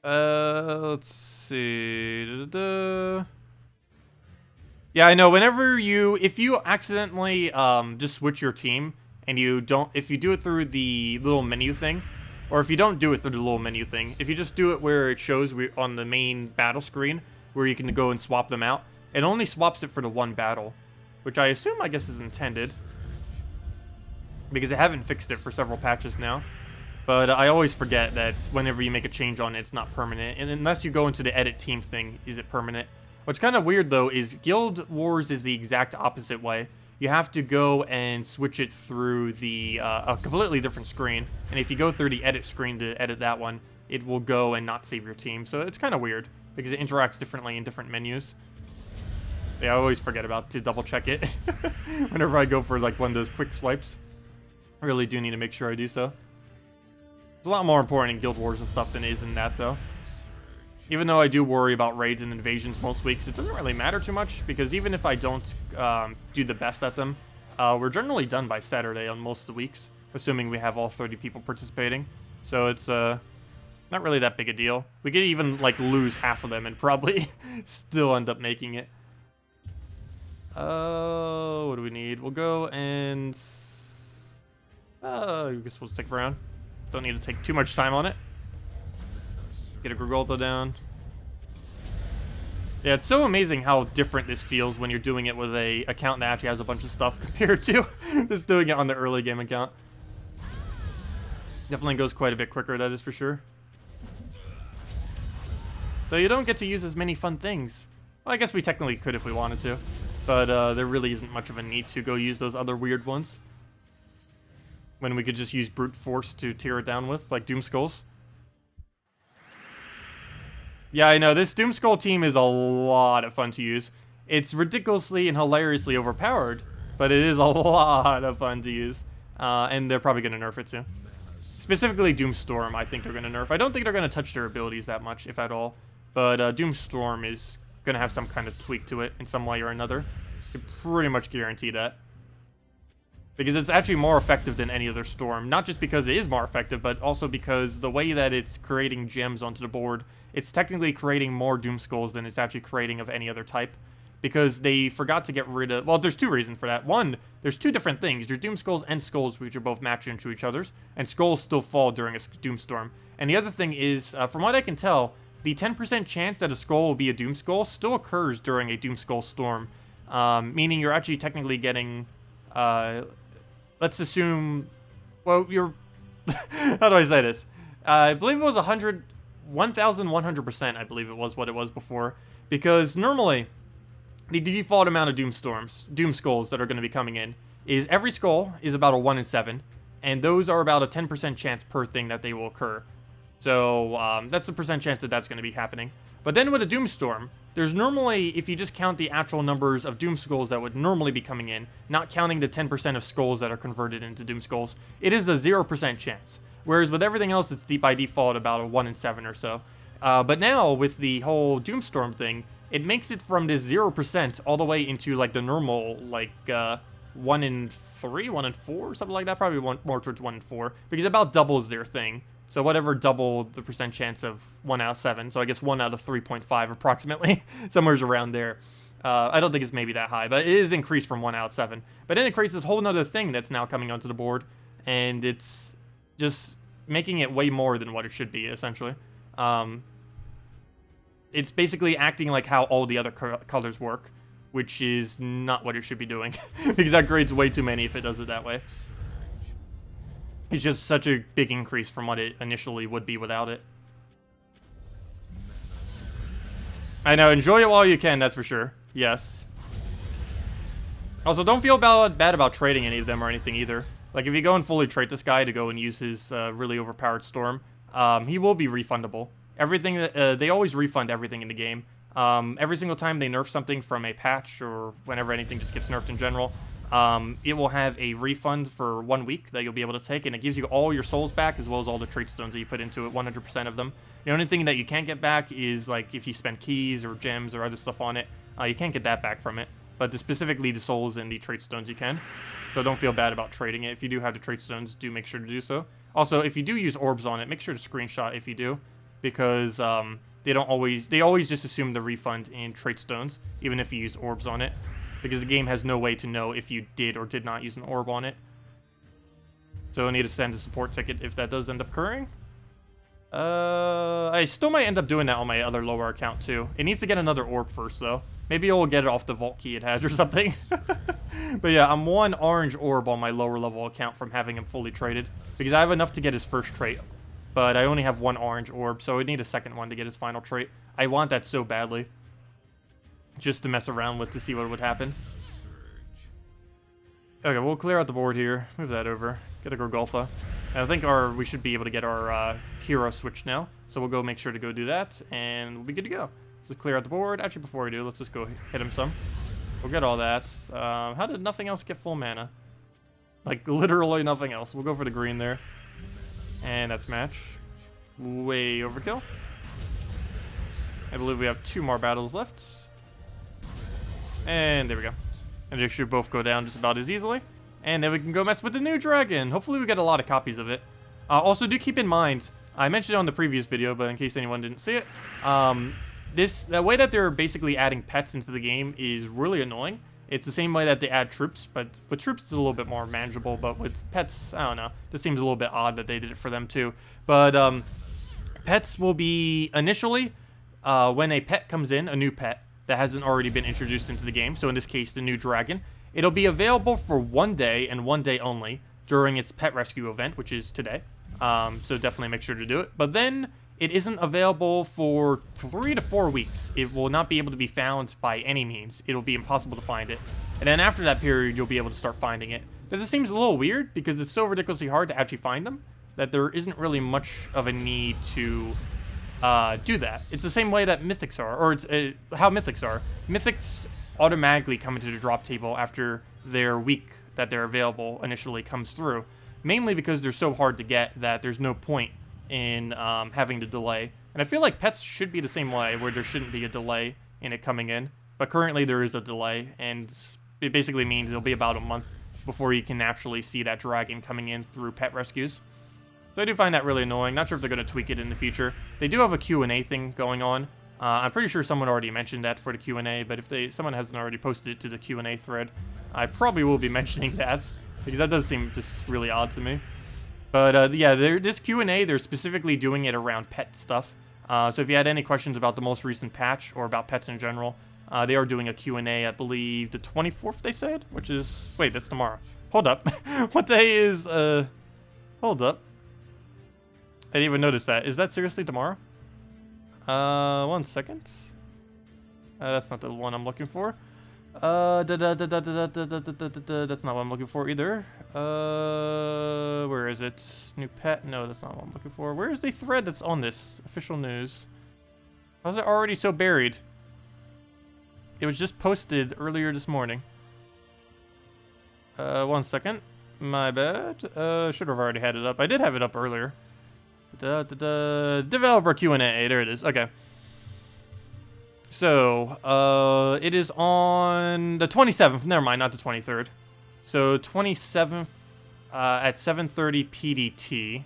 Let's see. Yeah, I know. If you accidentally just switch your team and if you do it through the little menu thing, or if you don't do it through the little menu thing, if you just do it where it shows on the main battle screen where you can go and swap them out, it only swaps it for the one battle, which I assume, I guess, is intended because they haven't fixed it for several patches now. But I always forget that whenever you make a change on it, it's not permanent. And unless you go into the edit team thing, is it permanent? What's kind of weird, though, is Guild Wars is the exact opposite way. You have to go and switch it through a completely different screen. And if you go through the edit screen to edit that one, it will go and not save your team. So it's kind of weird, because it interacts differently in different menus. Yeah, I always forget to double check it whenever I go for like one of those quick swipes. I really do need to make sure I do so. It's a lot more important in Guild Wars and stuff than it is in that, though. Even though I do worry about raids and invasions most weeks, it doesn't really matter too much, because even if I don't do the best at them, we're generally done by Saturday on most of the weeks, assuming we have all 30 people participating. So it's not really that big a deal. We could even like lose half of them and probably still end up making it. What do we need? We'll go and... I guess we'll stick around. Don't need to take too much time on it. Get a Gorgolfa down. Yeah, it's so amazing how different this feels when you're doing it with a account that actually has a bunch of stuff compared to just doing it on the early game account. Definitely goes quite a bit quicker, that is for sure. Though you don't get to use as many fun things. Well, I guess we technically could if we wanted to. But there really isn't much of a need to go use those other weird ones. When we could just use brute force to tear it down with, like Doom Skulls. Yeah, I know, this Doom Skull team is a lot of fun to use. It's ridiculously and hilariously overpowered, but it is a lot of fun to use. And they're probably going to nerf it too. Specifically Doomstorm, I think they're going to nerf. I don't think they're going to touch their abilities that much, if at all. But Doomstorm is going to have some kind of tweak to it in some way or another. I can pretty much guarantee that. Because it's actually more effective than any other storm. Not just because it is more effective, but also because the way that it's creating gems onto the board, it's technically creating more Doom Skulls than it's actually creating of any other type. Because they forgot to get rid of... Well, there's two reasons for that. One, there's two different things. There's Doom Skulls and Skulls, which are both matched into each other's. And Skulls still fall during a Doomstorm. And the other thing is, from what I can tell, the 10% chance that a Skull will be a Doom Skull still occurs during a Doom Skull storm. Meaning you're actually technically getting... let's assume... Well, you're... How do I say this? I believe it was 1,100%, I believe it was what it was before. Because normally... the default amount of Doom Skulls that are going to be coming in is every Skull is about a 1 in 7, and those are about a 10% chance per thing that they will occur. So that's the percent chance that that's going to be happening. But then with a Doomstorm, there's normally, if you just count the actual numbers of Doom Skulls that would normally be coming in, not counting the 10% of Skulls that are converted into Doom Skulls, it is a 0% chance. Whereas with everything else, it's by default about a 1 in 7 or so. But now, with the whole Doomstorm thing, it makes it from this 0% all the way into, like, the normal, like, 1 in 3, 1 in 4, something like that. Probably more towards 1 in 4, because it about doubles their thing. So whatever doubled the percent chance of 1 out of 7, so I guess 1 out of 3.5 approximately, somewhere's around there. I don't think it's maybe that high, but it is increased from 1 out of 7. But then it creates this whole nother thing that's now coming onto the board, and it's just making it way more than what it should be, essentially. It's basically acting like how all the other colors work, which is not what it should be doing, because that creates way too many if it does it that way. It's just such a big increase from what it initially would be without it. I know, enjoy it while you can, that's for sure. Yes. Also, don't feel bad about trading any of them or anything either. Like, if you go and fully trade this guy to go and use his really overpowered storm, he will be refundable. Everything that they always refund everything in the game. Every single time they nerf something from a patch or whenever anything just gets nerfed in general, it will have a refund for 1 week that you'll be able to take, and it gives you all your souls back as well as all the trait stones that you put into it, 100% of them. The only thing that you can't get back is like if you spend keys or gems or other stuff on it, you can't get that back from it. But specifically the souls and the trait stones you can. So don't feel bad about trading it. If you do have the trait stones, do make sure to do so. Also, if you do use orbs on it, make sure to screenshot if you do, because they always just assume the refund in trait stones, even if you use orbs on it, because the game has no way to know if you did or did not use an orb on it. So I need to send a support ticket if that does end up occurring. I still might end up doing that on my other lower account too. It needs to get another orb first though. Maybe it'll get it off the vault key it has or something. But yeah, I'm 1 orange orb on my lower level account from having him fully traded, because I have enough to get his first trait. But I only have 1 orange orb, so I need a second one to get his final trait. I want that so badly. Just to mess around with to see what would happen. Okay, we'll clear out the board here. Move that over. Get a Gorgulfa. I think we should be able to get our hero switch now. So we'll go make sure to go do that, and we'll be good to go. Let's clear out the board. Actually, before we do, let's just go hit him some. We'll get all that. How did nothing else get full mana? Like, literally nothing else. We'll go for the green there. And that's match. Way overkill. I believe we have 2 more battles left. And there we go. And they should both go down just about as easily. And then we can go mess with the new dragon. Hopefully we get a lot of copies of it. Also, do keep in mind, I mentioned it on the previous video, but in case anyone didn't see it, the way that they're basically adding pets into the game is really annoying. It's the same way that they add troops, but with troops it's a little bit more manageable, but with pets, I don't know. This seems a little bit odd that they did it for them too. But pets will be initially, when a pet comes in, a new pet that hasn't already been introduced into the game, so in this case the new dragon, it'll be available for 1 day and 1 day only during its pet rescue event, which is today. So definitely make sure to do it. But then it isn't available for 3 to 4 weeks. It will not be able to be found by any means. It'll be impossible to find it. And then after that period, you'll be able to start finding it. But this seems a little weird because it's so ridiculously hard to actually find them that there isn't really much of a need to do that. It's the same way that mythics are, or it's how mythics are. Mythics automatically come into the drop table after their week that they're available initially comes through. Mainly because they're so hard to get that there's no point in having to delay. And I feel like pets should be the same way, where there shouldn't be a delay in it coming in. But currently there is a delay, and it basically means it'll be about a month before you can actually see that dragon coming in through pet rescues. So I do find that really annoying. Not sure if they're going to tweak it in the future. They do have a Q&A thing going on. I'm pretty sure someone already mentioned that for the Q&A, but if someone hasn't already posted it to the Q&A thread, I probably will be mentioning that, because that does seem just really odd to me. But yeah, this Q&A, they're specifically doing it around pet stuff. So if you had any questions about the most recent patch, or about pets in general, they are doing a Q&A, I believe, the 24th, they said? Which is... Wait, that's tomorrow. Hold up. What day is... Hold up. I didn't even notice that. Is that seriously tomorrow? 1 second. That's not the one I'm looking for. That's not what I'm looking for either. Where is it? New pet? No, that's not what I'm looking for. Where is the thread that's on this? Official news. How's it already so buried? It was just posted earlier this morning. 1 second. My bad. Should have already had it up. I did have it up earlier. Developer Q&A. There it is. Okay. So, it is on the 27th. Never mind, not the 23rd. So, 27th at 7:30 PDT.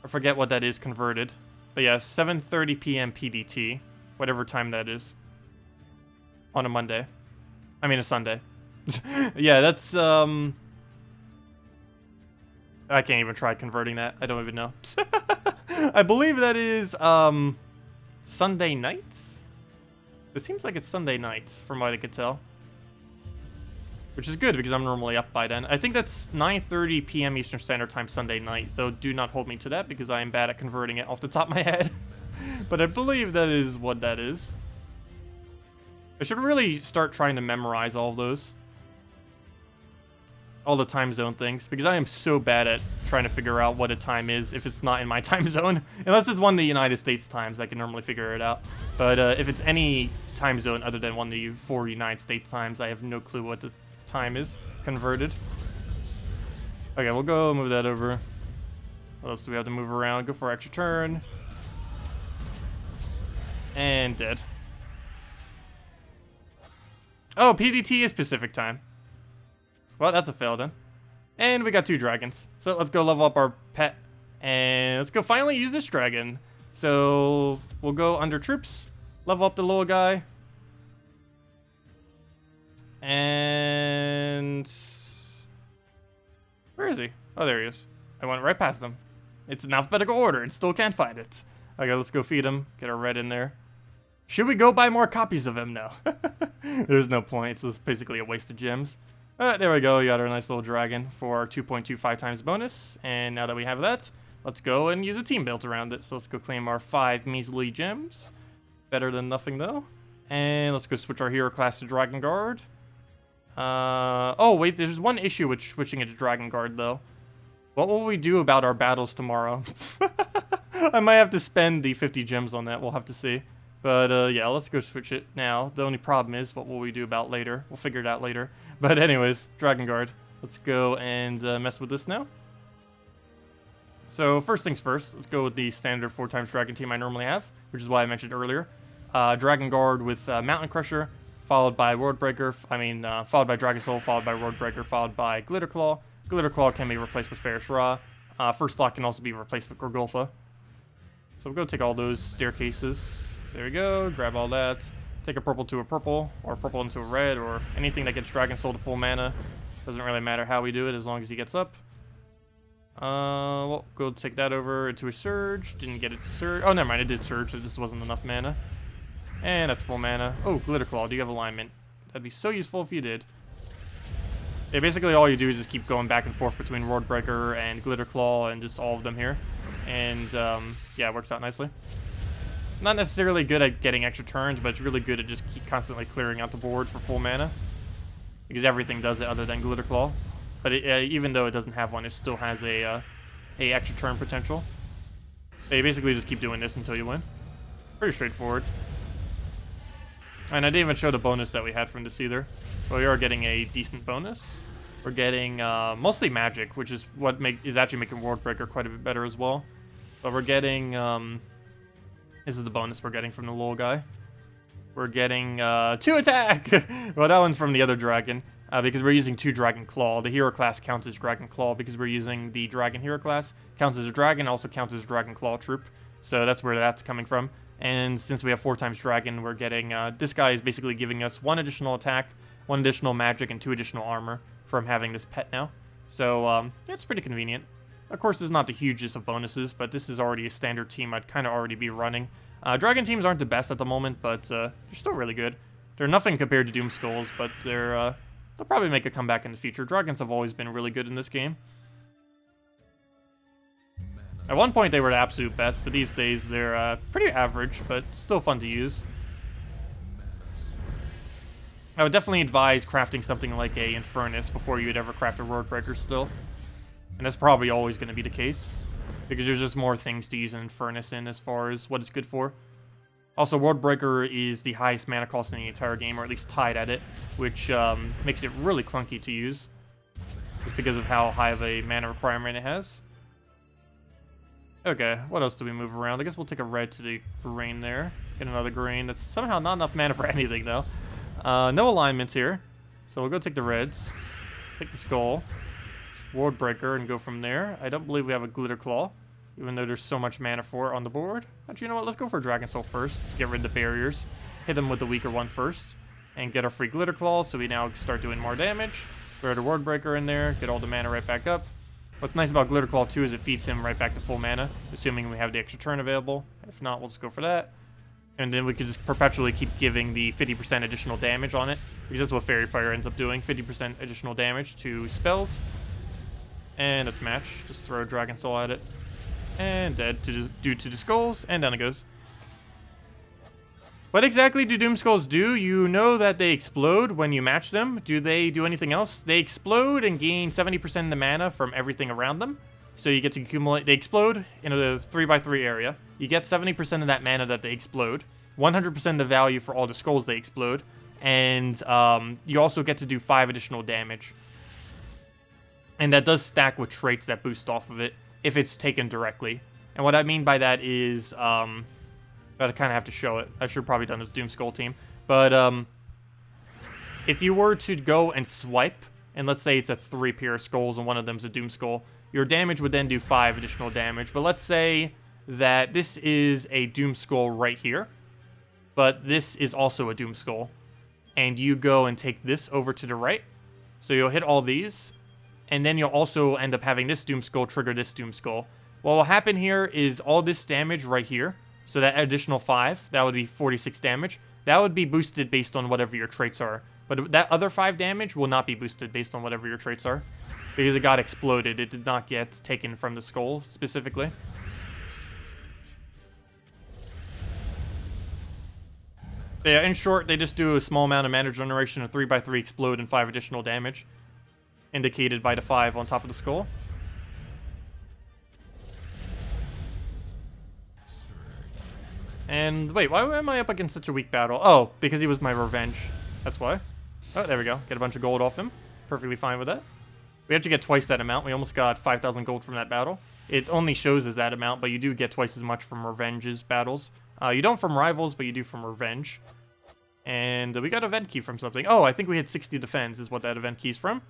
I forget what that is converted. But yeah, 7:30 p.m. PDT. Whatever time that is. On a Monday. I mean, a Sunday. Yeah, that's, I can't even try converting that. I don't even know. I believe that is, Sunday night? It seems like it's Sunday night, from what I could tell. Which is good, because I'm normally up by then. I think that's 9:30 p.m. Eastern Standard Time Sunday night, though do not hold me to that, because I am bad at converting it off the top of my head. But I believe that is what that is. I should really start trying to memorize all of those. All the time zone things, because I am so bad at trying to figure out what a time is if it's not in my time zone. Unless it's one of the United States times, I can normally figure it out. But if it's any time zone other than one of the 4 United States times, I have no clue what the time is converted. Okay, we'll go move that over. What else do we have to move around? Go for extra turn. And dead. Oh, PDT is Pacific time. Well, that's a fail then. And we got 2 dragons. So let's go level up our pet. And let's go finally use this dragon. So we'll go under troops. Level up the little guy. And... where is he? Oh, there he is. I went right past him. It's in alphabetical order and still can't find it. Okay, let's go feed him. Get our red in there. Should we go buy more copies of him? No. There's no point. It's just basically a waste of gems. There we go. We got our nice little dragon for our 2.25 times bonus. And now that we have that, let's go and use a team built around it. So let's go claim our 5 measly gems. Better than nothing, though. And let's go switch our hero class to Dragon Guard. Oh, wait. There's one issue with switching it to Dragon Guard, though. What will we do about our battles tomorrow? I might have to spend the 50 gems on that. We'll have to see. But, yeah, let's go switch it now. The only problem is, what will we do about later? We'll figure it out later. But anyways, Dragon Guard. Let's go and mess with this now. So, first things first, let's go with the standard 4 times Dragon team I normally have, which is why I mentioned earlier. Dragon Guard with Mountain Crusher, followed by World Breaker, followed by Dragon Soul, followed by World Breaker, followed by Glitter Claw. Glitter Claw can be replaced with Ferris Ra. First Lock can also be replaced with Gorgulfa. So we'll go take all those staircases. There we go, grab all that. Take a purple to a purple, or a purple into a red, or anything that gets Dragon Soul to full mana. Doesn't really matter how we do it, as long as he gets up. We'll go take that over into a Surge. Didn't get it to Surge. Oh, never mind, it did Surge, so this wasn't enough mana. And that's full mana. Oh, Glitter Claw, do you have alignment? That'd be so useful if you did. Yeah, basically all you do is just keep going back and forth between World Breaker and Glitter Claw and just all of them here. And, yeah, it works out nicely. Not necessarily good at getting extra turns, but it's really good at just constantly clearing out the board for full mana. Because everything does it other than Glitter Claw. But even though it doesn't have one, it still has a extra turn potential. So you basically just keep doing this until you win. Pretty straightforward. And I didn't even show the bonus that we had from this either. So we are getting a decent bonus. We're getting mostly magic, which is what is actually making World Breaker quite a bit better as well. But we're getting, this is the bonus we're getting from the little guy. We're getting 2 attack! Well, that one's from the other dragon, because we're using 2 Dragon Claw. The hero class counts as Dragon Claw because we're using the Dragon hero class. Counts as a dragon, also counts as Dragon Claw troop. So that's where that's coming from. And since we have 4 times dragon, we're getting, this guy is basically giving us 1 additional attack, 1 additional magic, and 2 additional armor from having this pet now. So, it's pretty convenient. Of course, this is not the hugest of bonuses, but this is already a standard team I'd kind of already be running. Dragon teams aren't the best at the moment, but they're still really good. They're nothing compared to Doom Skulls, but they'll probably make a comeback in the future. Dragons have always been really good in this game. At one point, they were the absolute best, but these days they're pretty average, but still fun to use. I would definitely advise crafting something like a Infernus before you'd ever craft a World Breaker still. And that's probably always going to be the case, because there's just more things to use an Infernus in as far as what it's good for. Also, World Breaker is the highest mana cost in the entire game, or at least tied at it, which makes it really clunky to use, just because of how high of a mana requirement it has. Okay, what else do we move around? I guess we'll take a red to the green there. Get another green. That's somehow not enough mana for anything, though. No alignments here, so we'll go take the reds. Take the skull. World Breaker, and go from there. I don't believe we have a Glitter Claw, even though there's so much mana for it on the board. Actually, you know what? Let's go for Dragon Soul first. Let's get rid of the barriers. Hit them with the weaker one first, and get our free Glitter Claw, so we now start doing more damage. Throw the World Breaker in there, get all the mana right back up. What's nice about Glitter Claw, too, is it feeds him right back to full mana, assuming we have the extra turn available. If not, we'll just go for that. And then we could just perpetually keep giving the 50% additional damage on it, because that's what Fairy Fire ends up doing, 50% additional damage to spells. And let's match. Just throw Dragon Soul at it. And dead due to the skulls, and down it goes. What exactly do Doom Skulls do? You know that they explode when you match them. Do they do anything else? They explode and gain 70% of the mana from everything around them. So you get to accumulate. They explode in a 3x3 area. You get 70% of that mana that they explode. 100% of the value for all the skulls they explode. And you also get to do 5 additional damage. And that does stack with traits that boost off of it if it's taken directly. And what I mean by that is, I kind of have to show it. I should have probably done this Doom Skull team. But if you were to go and swipe, and let's say it's a 3 pair of skulls and one of them's a Doom Skull, your damage would then do 5 additional damage. But let's say that this is a Doom Skull right here, but this is also a Doom Skull. And you go and take this over to the right. So you'll hit all these. And then you'll also end up having this Doom Skull trigger this Doom Skull. What will happen here is all this damage right here, so that additional 5, that would be 46 damage, that would be boosted based on whatever your traits are. But that other 5 damage will not be boosted based on whatever your traits are, because it got exploded. It did not get taken from the skull, specifically. But yeah, in short, they just do a small amount of mana generation, a 3x3 explode, and 5 additional damage, indicated by the 5 on top of the skull. And wait, why am I up against such a weak battle? Oh, because he was my revenge. That's why. Oh, there we go. Get a bunch of gold off him. Perfectly fine with that. We actually get twice that amount. We almost got 5,000 gold from that battle. It only shows as that amount, but you do get twice as much from Revenge's battles. You don't from Rivals, but you do from Revenge. And we got an event key from something. Oh, I think we had 60 defense is what that event key's from.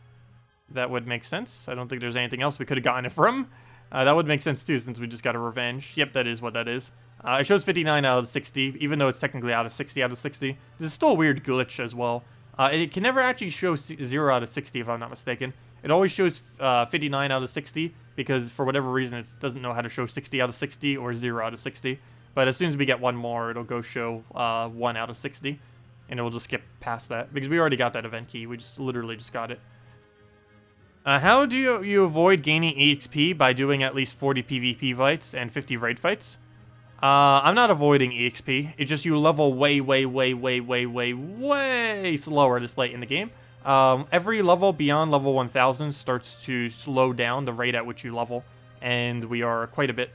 That would make sense. I don't think there's anything else we could have gotten it from. That would make sense too, since we just got a Revenge. Yep, that is what that is. It shows 59 out of 60, even though it's technically out of 60 out of 60. This is still a weird glitch as well. It can never actually show 0 out of 60, if I'm not mistaken. It always shows 59 out of 60, because for whatever reason, it doesn't know how to show 60 out of 60 or 0 out of 60. But as soon as we get one more, it'll go show 1 out of 60. And it will just skip past that, because we already got that event key. We just literally just got it. How do you avoid gaining EXP by doing at least 40 PvP fights and 50 raid fights? I'm not avoiding EXP. It's just you level way slower this late in the game. Every level beyond level 1000 starts to slow down the rate at which you level, and we are quite a bit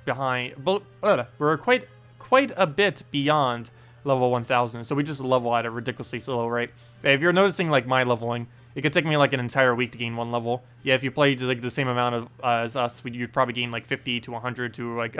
behind. We're quite a bit beyond level 1000. So we just level at a ridiculously slow rate. If you're noticing like my leveling, it could take me like an entire week to gain 1 level. Yeah, if you play just like the same amount of as us, you'd probably gain like 50 to 100 to like,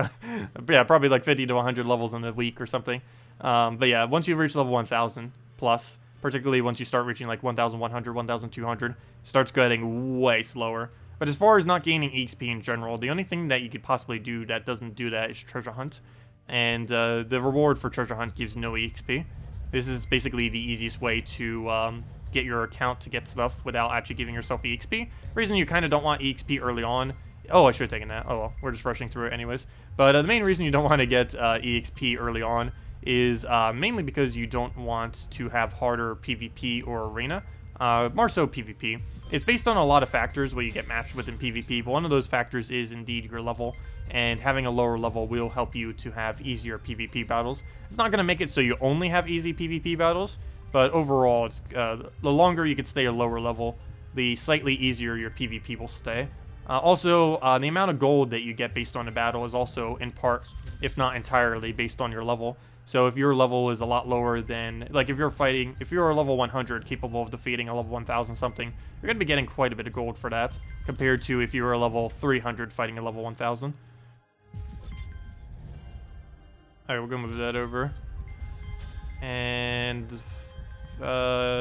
yeah, probably like 50 to 100 levels in a week or something. But yeah, once you reach level 1000 plus, particularly once you start reaching like 1100, 1200, starts getting way slower. But as far as not gaining EXP in general, the only thing that you could possibly do that doesn't do that is treasure hunt. And the reward for treasure hunt gives no EXP. This is basically the easiest way to get your account to get stuff without actually giving yourself EXP. Reason you kind of don't want EXP early on. Oh, I should have taken that. Oh well, we're just rushing through it anyways. But the main reason you don't want to get EXP early on is mainly because you don't want to have harder PvP or arena. More so PvP. It's based on a lot of factors what you get matched with in PvP, but one of those factors is indeed your level, and having a lower level will help you to have easier PvP battles. It's not going to make it so you only have easy PvP battles, but overall, it's, the longer you can stay a lower level, the slightly easier your PvP will stay. Also, the amount of gold that you get based on a battle is also in part, if not entirely, based on your level. So if your level is a lot lower than, like if you're a level 100 capable of defeating a level 1000 something, you're going to be getting quite a bit of gold for that, compared to if you were a level 300 fighting a level 1000. Alright, we're going to move that over. And,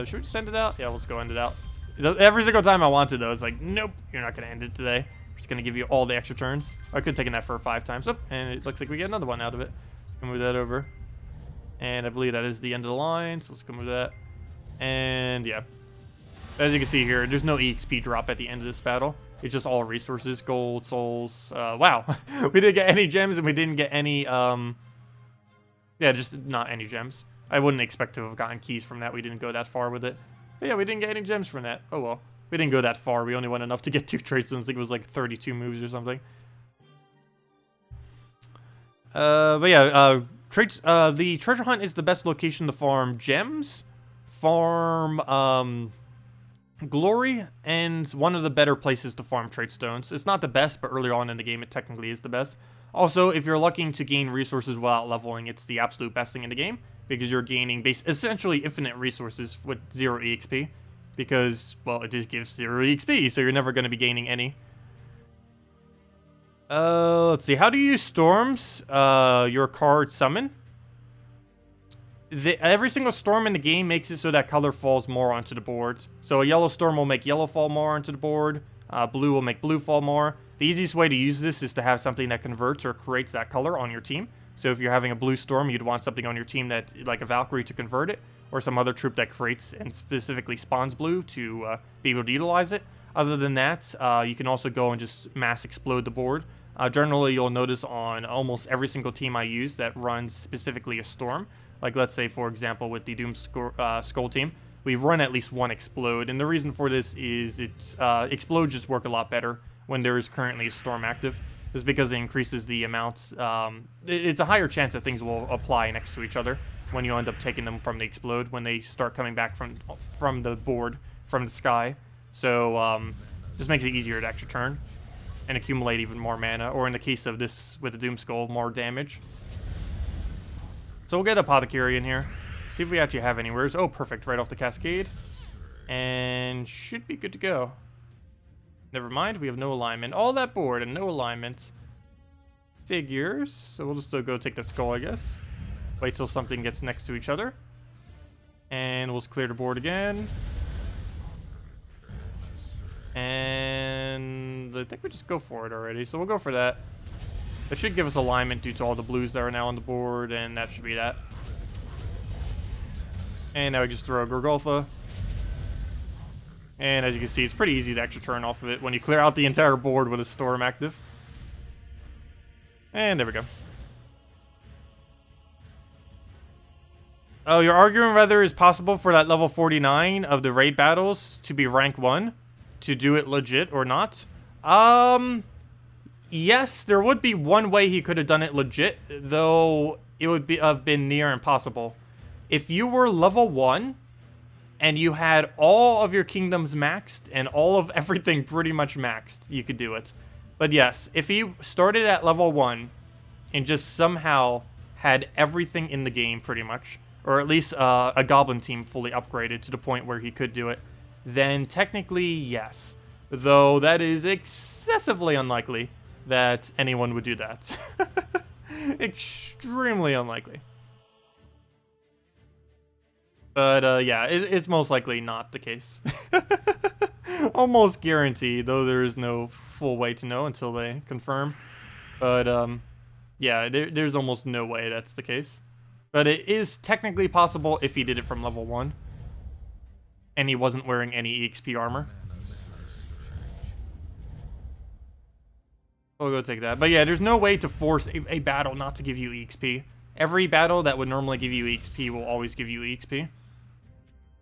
should we just end it out? Yeah, let's go end it out. Every single time I want to, though, it's like, nope, you're not going to end it today. We're just going to give you all the extra turns. I could have taken that for 5 times. Oh, and it looks like we get another one out of it. Move that over. And I believe that is the end of the line, so let's go move that. And yeah, as you can see here, there's no EXP drop at the end of this battle. It's just all resources, gold, souls. Wow, we didn't get any gems, and we didn't get any, yeah, just not any gems. I wouldn't expect to have gotten keys from that. We didn't go that far with it. But yeah, we didn't get any gems from that. Oh well, we didn't go that far. We only went enough to get 2 trade stones. I think it was like 32 moves or something. But yeah, the treasure hunt is the best location to farm gems, farm, glory, and one of the better places to farm trade stones. It's not the best, but earlier on in the game, it technically is the best. Also, if you're looking to gain resources without leveling, it's the absolute best thing in the game, because you're gaining essentially infinite resources with 0 EXP, because, well, it just gives 0 EXP, so you're never going to be gaining any. Let's see. How do you use storms? Your card summon. Every single storm in the game makes it so that color falls more onto the board. So a yellow storm will make yellow fall more onto the board. Blue will make blue fall more. The easiest way to use this is to have something that converts or creates that color on your team. So if you're having a blue storm, you'd want something on your team that, like a Valkyrie, to convert it, or some other troop that creates and specifically spawns blue to be able to utilize it. Other than that, you can also go and just mass explode the board. Generally, you'll notice on almost every single team I use that runs specifically a storm. Like, let's say, for example, with the Doom Skull team, we've run at least 1 explode. And the reason for this is explodes just work a lot better when there is currently a storm active. It's because it increases the amounts. It's a higher chance that things will apply next to each other when you end up taking them from the explode, when they start coming back from the board, from the sky. So, just makes it easier to actually turn and accumulate even more mana, or in the case of this with the Doom Skull, more damage. So we'll get Apothecary in here, see if we actually have anywhere. Oh, perfect, right off the cascade, and should be good to go. Never mind, we have no alignment. All that board and no alignment. Figures, so we'll just go take that skull, I guess. Wait till something gets next to each other, and we'll just clear the board again. And I think we just go for it already, so we'll go for that. That should give us alignment due to all the blues that are now on the board, and that should be that. And now we just throw a Gorgolfa. And as you can see, it's pretty easy to extra turn off of it when you clear out the entire board with a storm active. And there we go. Oh, you're arguing whether it's possible for that level 49 of the raid battles to be rank 1? To do it legit or not? Yes, there would be one way he could have done it legit, though it would have been near impossible. If you were level 1 and you had all of your kingdoms maxed and all of everything pretty much maxed, you could do it. But yes, if he started at level 1 and just somehow had everything in the game pretty much, or at least a goblin team fully upgraded to the point where he could do it, then technically yes. Though that is excessively unlikely that anyone would do that. Extremely unlikely. But yeah, it's most likely not the case. Almost guaranteed, though there is no full way to know until they confirm. But yeah, there's almost no way that's the case. But it is technically possible if he did it from level 1. And he wasn't wearing any EXP armor. We'll go take that. But yeah, there's no way to force a battle not to give you EXP. Every battle that would normally give you EXP will always give you EXP.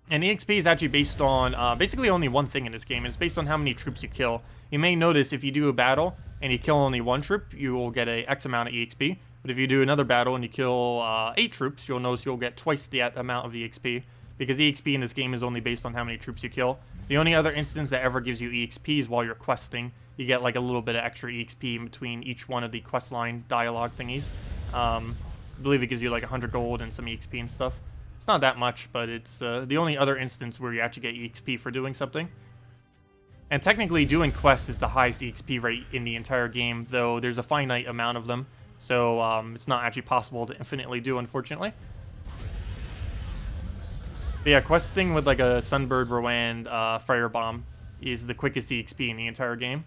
And EXP is actually based on basically only one thing in this game. It's based on how many troops you kill. You may notice if you do a battle and you kill only 1 troop, you will get a X amount of EXP. But if you do another battle and you kill 8 troops, you'll notice you'll get twice the amount of EXP. Because EXP in this game is only based on how many troops you kill. The only other instance that ever gives you EXP is while you're questing. You get like a little bit of extra EXP in between each one of the questline dialogue thingies. I believe it gives you like 100 gold and some EXP and stuff. It's not that much, but it's the only other instance where you actually get EXP for doing something. And technically, doing quests is the highest EXP rate in the entire game, though there's a finite amount of them. So it's not actually possible to infinitely do, unfortunately. But yeah, questing with like a Sunbird Rowan Firebomb is the quickest EXP in the entire game.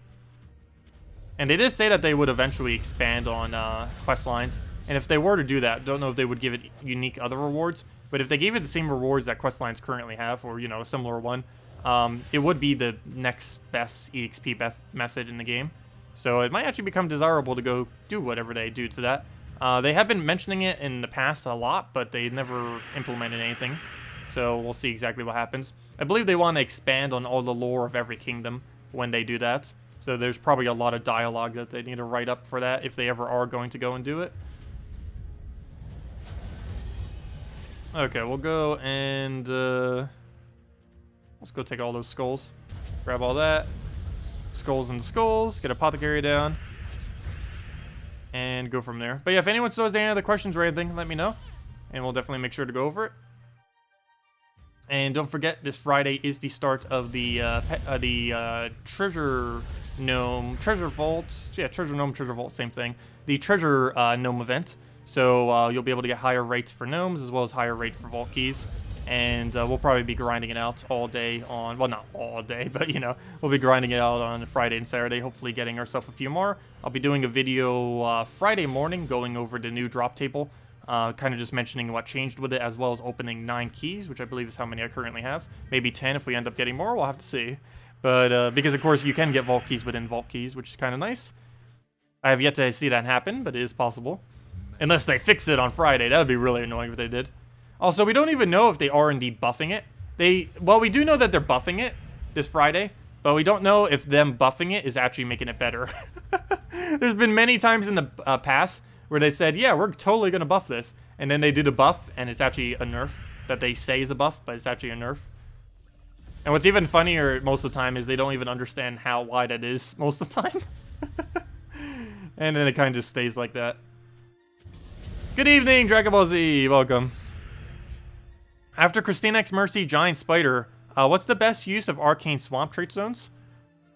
And they did say that they would eventually expand on quest lines. And if they were to do that, don't know if they would give it unique other rewards. But if they gave it the same rewards that quest lines currently have, or, you know, a similar one, it would be the next best EXP method in the game. So it might actually become desirable to go do whatever they do to that. They have been mentioning it in the past a lot, but they never implemented anything. So we'll see exactly what happens. I believe they want to expand on all the lore of every kingdom when they do that. So there's probably a lot of dialogue that they need to write up for that if they ever are going to go and do it. Okay, we'll go and let's go take all those skulls. Grab all that. Skulls and skulls. Get Apothecary down. And go from there. But yeah, if anyone still has any other questions or anything, let me know. And we'll definitely make sure to go over it. And don't forget, this Friday is the start of the Treasure Gnome, Treasure Vault. Yeah, Treasure Gnome, Treasure Vault, same thing. The Treasure Gnome event. So you'll be able to get higher rates for gnomes as well as higher rate for vault keys. And we'll probably be grinding it out all day on, well, not all day, but, you know, we'll be grinding it out on Friday and Saturday, hopefully getting ourselves a few more. I'll be doing a video Friday morning going over the new drop table. Kind of just mentioning what changed with it, as well as opening 9 keys, which I believe is how many I currently have. Maybe 10 if we end up getting more, we'll have to see. But because, of course, you can get vault keys within vault keys, which is kind of nice. I have yet to see that happen, but it is possible. Unless they fix it on Friday. That would be really annoying if they did. Also, we don't even know if they are indeed buffing it. Well, we do know that they're buffing it this Friday, but we don't know if them buffing it is actually making it better. There's been many times in the past where they said, yeah, we're totally going to buff this. And then they do the buff, and it's actually a nerf that they say is a buff, but it's actually a nerf. And what's even funnier most of the time is they don't even understand why that is most of the time. And then it kind of just stays like that. Good evening, Dragon Ball Z. Welcome. After Christine X Mercy, Giant Spider, what's the best use of Arcane Swamp trait zones?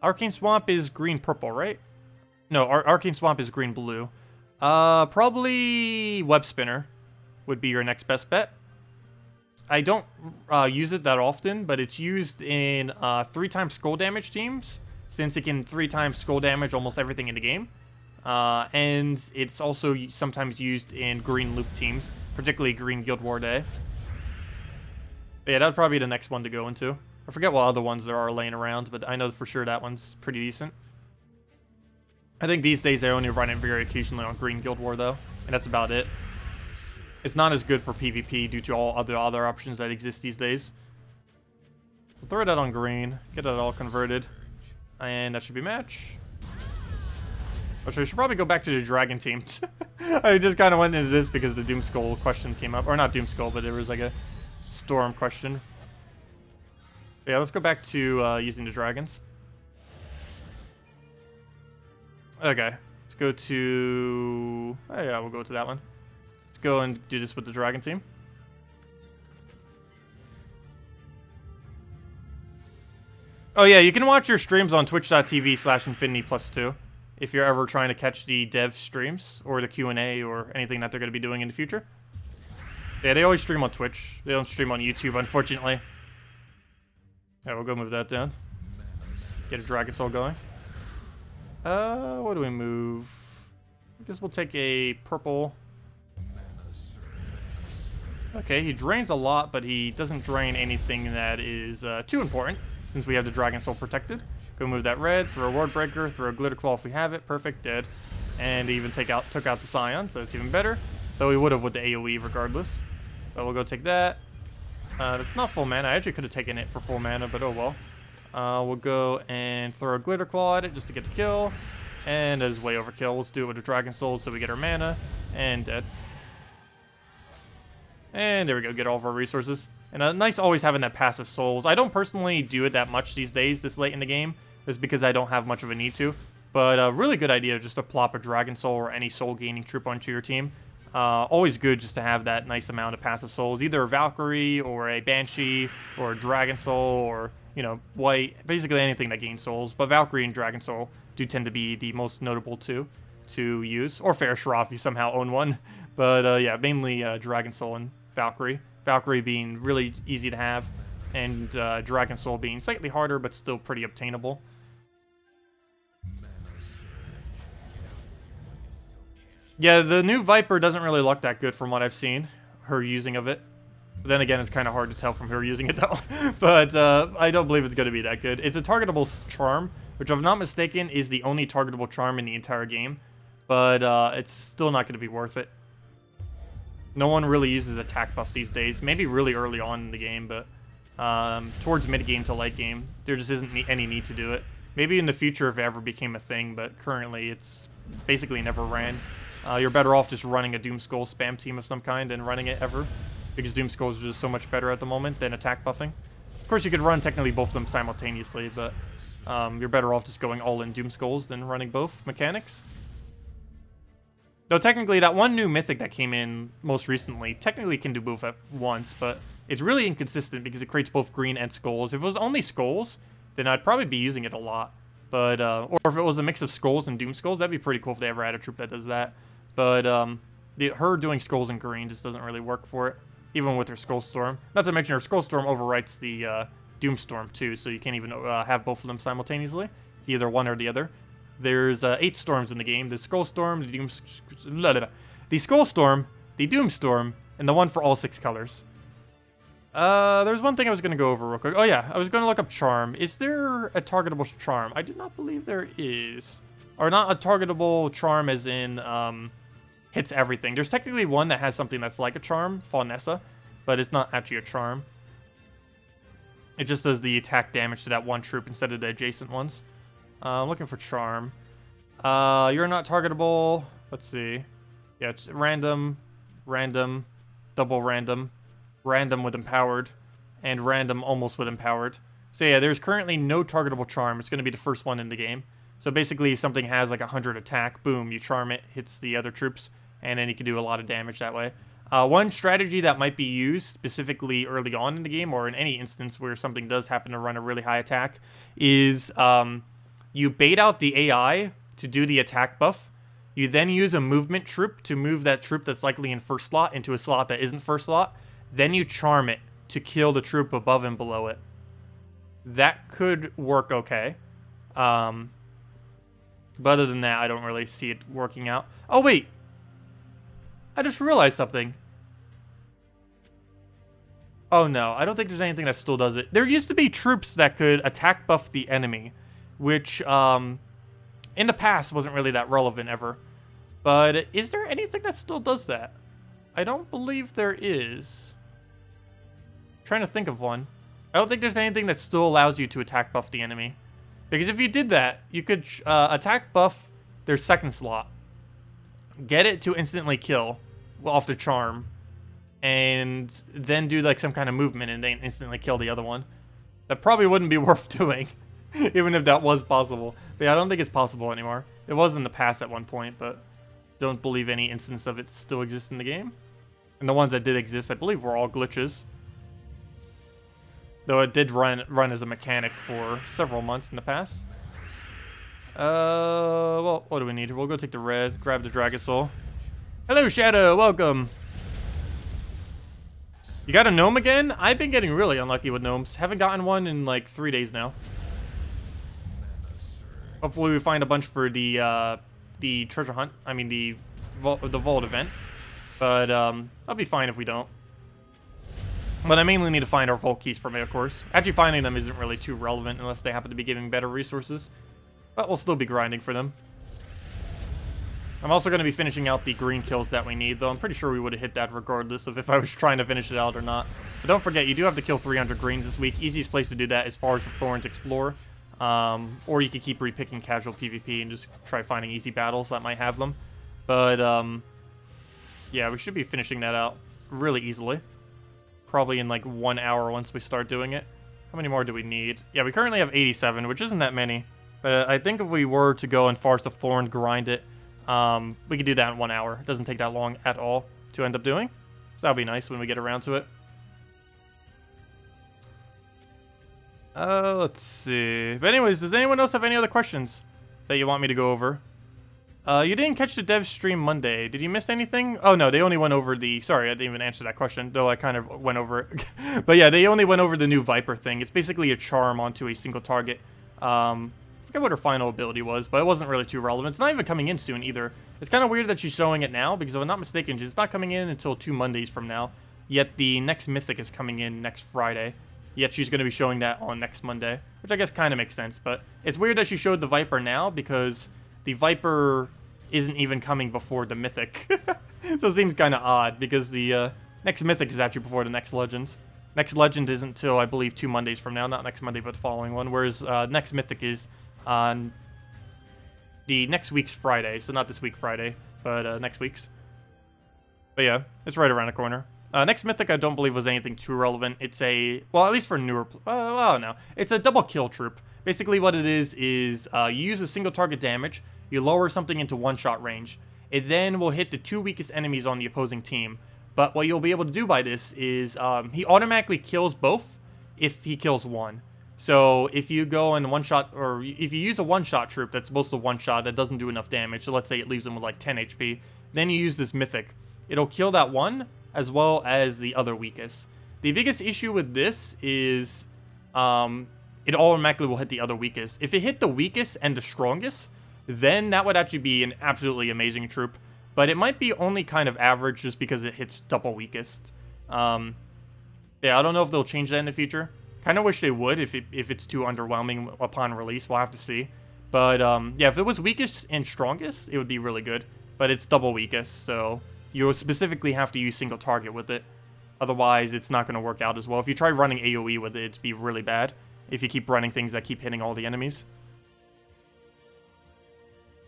Arcane Swamp is green-purple, right? No, Arcane Swamp is green-blue. Probably Web Spinner would be your next best bet. I don't use it that often, but it's used in 3x skull damage teams, since it can 3x skull damage almost everything in the game. And it's also sometimes used in green loop teams, particularly Green Guild War Day. But yeah, that would probably be the next one to go into. I forget what other ones there are laying around, but I know for sure that one's pretty decent. I think these days I only run it very occasionally on Green Guild War, though, and that's about it. It's not as good for PvP due to all other options that exist these days. So throw that on green, get that all converted, and that should be match. Actually, I should probably go back to the dragon team. I just kind of went into this because the Doomskull question came up. Or not Doomskull, but there was like a Storm question. But yeah, let's go back to using the dragons. Okay, let's go to... Oh yeah, we'll go to that one. Let's go and do this with the dragon team. Oh yeah, you can watch your streams on twitch.tv/infinity+2 if you're ever trying to catch the dev streams or the Q&A or anything that they're going to be doing in the future. Yeah, they always stream on Twitch. They don't stream on YouTube, unfortunately. Yeah, we'll go move that down. Get a Dragon Soul going. What do we move? I guess we'll take a purple. Okay, he drains a lot, but he doesn't drain anything that is too important, since we have the Dragon Soul protected. Go move that red, throw a Ward Breaker, throw a Glitter Claw if we have it. Perfect, dead. And even took out the Scion, so it's even better. Though we would have with the AoE regardless. But we'll go take that. That's not full mana. I actually could have taken it for full mana, but oh well. We'll go and throw a Glitter Claw at it just to get the kill. And that is way overkill. Let's do it with a Dragon Soul so we get our mana. And dead. And there we go, get all of our resources. And nice always having that passive souls. I don't personally do it that much these days, this late in the game, just because I don't have much of a need to. But a really good idea just to plop a Dragon Soul or any soul gaining troop onto your team. Always good just to have that nice amount of passive souls, either a Valkyrie or a Banshee or a Dragon Soul or, you know, white, basically anything that gains souls. But Valkyrie and Dragon Soul do tend to be the most notable two to use, or Fair Shroff if you somehow own one. But yeah, mainly Dragon Soul and Valkyrie. Valkyrie being really easy to have, and Dragon Soul being slightly harder, but still pretty obtainable. Yeah, the new Viper doesn't really look that good from what I've seen, her using of it. But then again, it's kind of hard to tell from her using it, though. But I don't believe it's going to be that good. It's a targetable charm, which, if I'm not mistaken, is the only targetable charm in the entire game. But it's still not going to be worth it. No one really uses attack buff these days. Maybe really early on in the game, but towards mid-game to late game, there just isn't any need to do it. Maybe in the future if it ever became a thing, but currently it's basically never ran. You're better off just running a Doomskull spam team of some kind than running it ever, because Doomskulls are just so much better at the moment than attack buffing. Of course, you could run technically both of them simultaneously, but you're better off just going all in Doomskulls than running both mechanics. Though technically, that one new mythic that came in most recently technically can do both at once, but it's really inconsistent because it creates both green and skulls. If it was only skulls, then I'd probably be using it a lot. But or if it was a mix of skulls and Doomskulls, that'd be pretty cool if they ever had a troop that does that. But her doing skulls and green just doesn't really work for it, even with her Skullstorm. Not to mention her Skullstorm overwrites the Doomstorm too, so you can't even have both of them simultaneously. It's either one or the other. There's 8 storms in the game. The Skullstorm, the Skullstorm, the Doomstorm, and the one for all 6 colors. There's one thing I was going to go over real quick. Oh yeah, I was going to look up Charm. Is there a targetable Charm? I do not believe there is. Or not a targetable Charm as in hits everything. There's technically one that has something that's like a Charm, Faunessa, but it's not actually a Charm. It just does the attack damage to that one troop instead of the adjacent ones. I'm looking for Charm. You're not targetable. Let's see. Yeah, it's random, random, double random, random with empowered, and random almost with empowered. So yeah, there's currently no targetable Charm. It's going to be the first one in the game. So basically, if something has like 100 attack, boom, you charm it, hits the other troops, and then you can do a lot of damage that way. One strategy that might be used specifically early on in the game, or in any instance where something does happen to run a really high attack, is you bait out the AI to do the attack buff. You then use a movement troop to move that troop that's likely in first slot into a slot that isn't first slot. Then you charm it to kill the troop above and below it. That could work okay. But other than that, I don't really see it working out. Oh, wait. I just realized something. Oh, no. I don't think there's anything that still does it. There used to be troops that could attack buff the enemy, which in the past wasn't really that relevant ever. But is there anything that still does that? I don't believe there is. I'm trying to think of one. I don't think there's anything that still allows you to attack buff the enemy. Because if you did that, you could attack buff their second slot, get it to instantly kill off the charm, and then do like some kind of movement and then instantly kill the other one. That probably wouldn't be worth doing, even if that was possible. But yeah, I don't think it's possible anymore. It was in the past at one point, but don't believe any instance of it still exists in the game. And the ones that did exist, I believe, were all glitches. Though it did run as a mechanic for several months in the past. Well, what do we need? We'll go take the red, grab the Dragon Soul. Hello, Shadow, welcome. You got a gnome again? I've been getting really unlucky with gnomes. Haven't gotten one in like 3 days now. Hopefully we find a bunch for the treasure hunt. I mean the vault event. But I'll be fine if we don't. But I mainly need to find our vault keys from it, of course. Actually finding them isn't really too relevant unless they happen to be giving better resources. But we'll still be grinding for them. I'm also going to be finishing out the green kills that we need, though I'm pretty sure we would have hit that regardless of if I was trying to finish it out or not. But don't forget, you do have to kill 300 greens this week. Easiest place to do that is Forest of Thorns Explorer. Or you could keep repicking casual PvP and just try finding easy battles that might have them. But, yeah, we should be finishing that out really easily. Probably in like 1 hour once we start doing it. How many more do we need? Yeah, we currently have 87, which isn't that many. But I think if we were to go in Forest of Thorn, grind it, we could do that in 1 hour. It doesn't take that long at all to end up doing. So that'll be nice when we get around to it. Let's see. But anyways, does anyone else have any other questions that you want me to go over? You didn't catch the dev stream Monday. Did you miss anything? Oh, no, they only went over the... Sorry, I didn't even answer that question, though I kind of went over it. But yeah, they only went over the new Viper thing. It's basically a charm onto a single target. I forget what her final ability was, but it wasn't really too relevant. It's not even coming in soon, either. It's kind of weird that she's showing it now, because if I'm not mistaken, it's not coming in until 2 Mondays from now. Yet the next Mythic is coming in next Friday. Yet she's going to be showing that on next Monday, which I guess kind of makes sense. But it's weird that she showed the Viper now, because... the Viper isn't even coming before the Mythic. So it seems kind of odd, because the next Mythic is actually before the next Legends. Next Legend isn't until, I believe, 2 Mondays from now. Not next Monday, but the following one. Whereas next Mythic is on the next week's Friday. So not this week Friday, but next week's. But yeah, it's right around the corner. Next Mythic, I don't believe was anything too relevant. It's a, well, at least for newer, well, no. It's a double kill troop. Basically what it is you use a single target damage, you lower something into one-shot range. It then will hit the 2 weakest enemies on the opposing team. But what you'll be able to do by this is he automatically kills both if he kills one. So if you go in one-shot, or if you use a one-shot troop that's supposed to one-shot that doesn't do enough damage, so let's say it leaves them with like 10 HP, then you use this Mythic. It'll kill that one as well as the other weakest. The biggest issue with this is it automatically will hit the other weakest. If it hit the weakest and the strongest, then that would actually be an absolutely amazing troop. But it might be only kind of average just because it hits double weakest. Yeah, I don't know if they'll change that in the future. Kind of wish they would if it's too underwhelming upon release. We'll have to see. But yeah, if it was weakest and strongest, it would be really good. But it's double weakest, so you'll specifically have to use single target with it. Otherwise, it's not going to work out as well. If you try running AoE with it, it'd be really bad. If you keep running things that keep hitting all the enemies.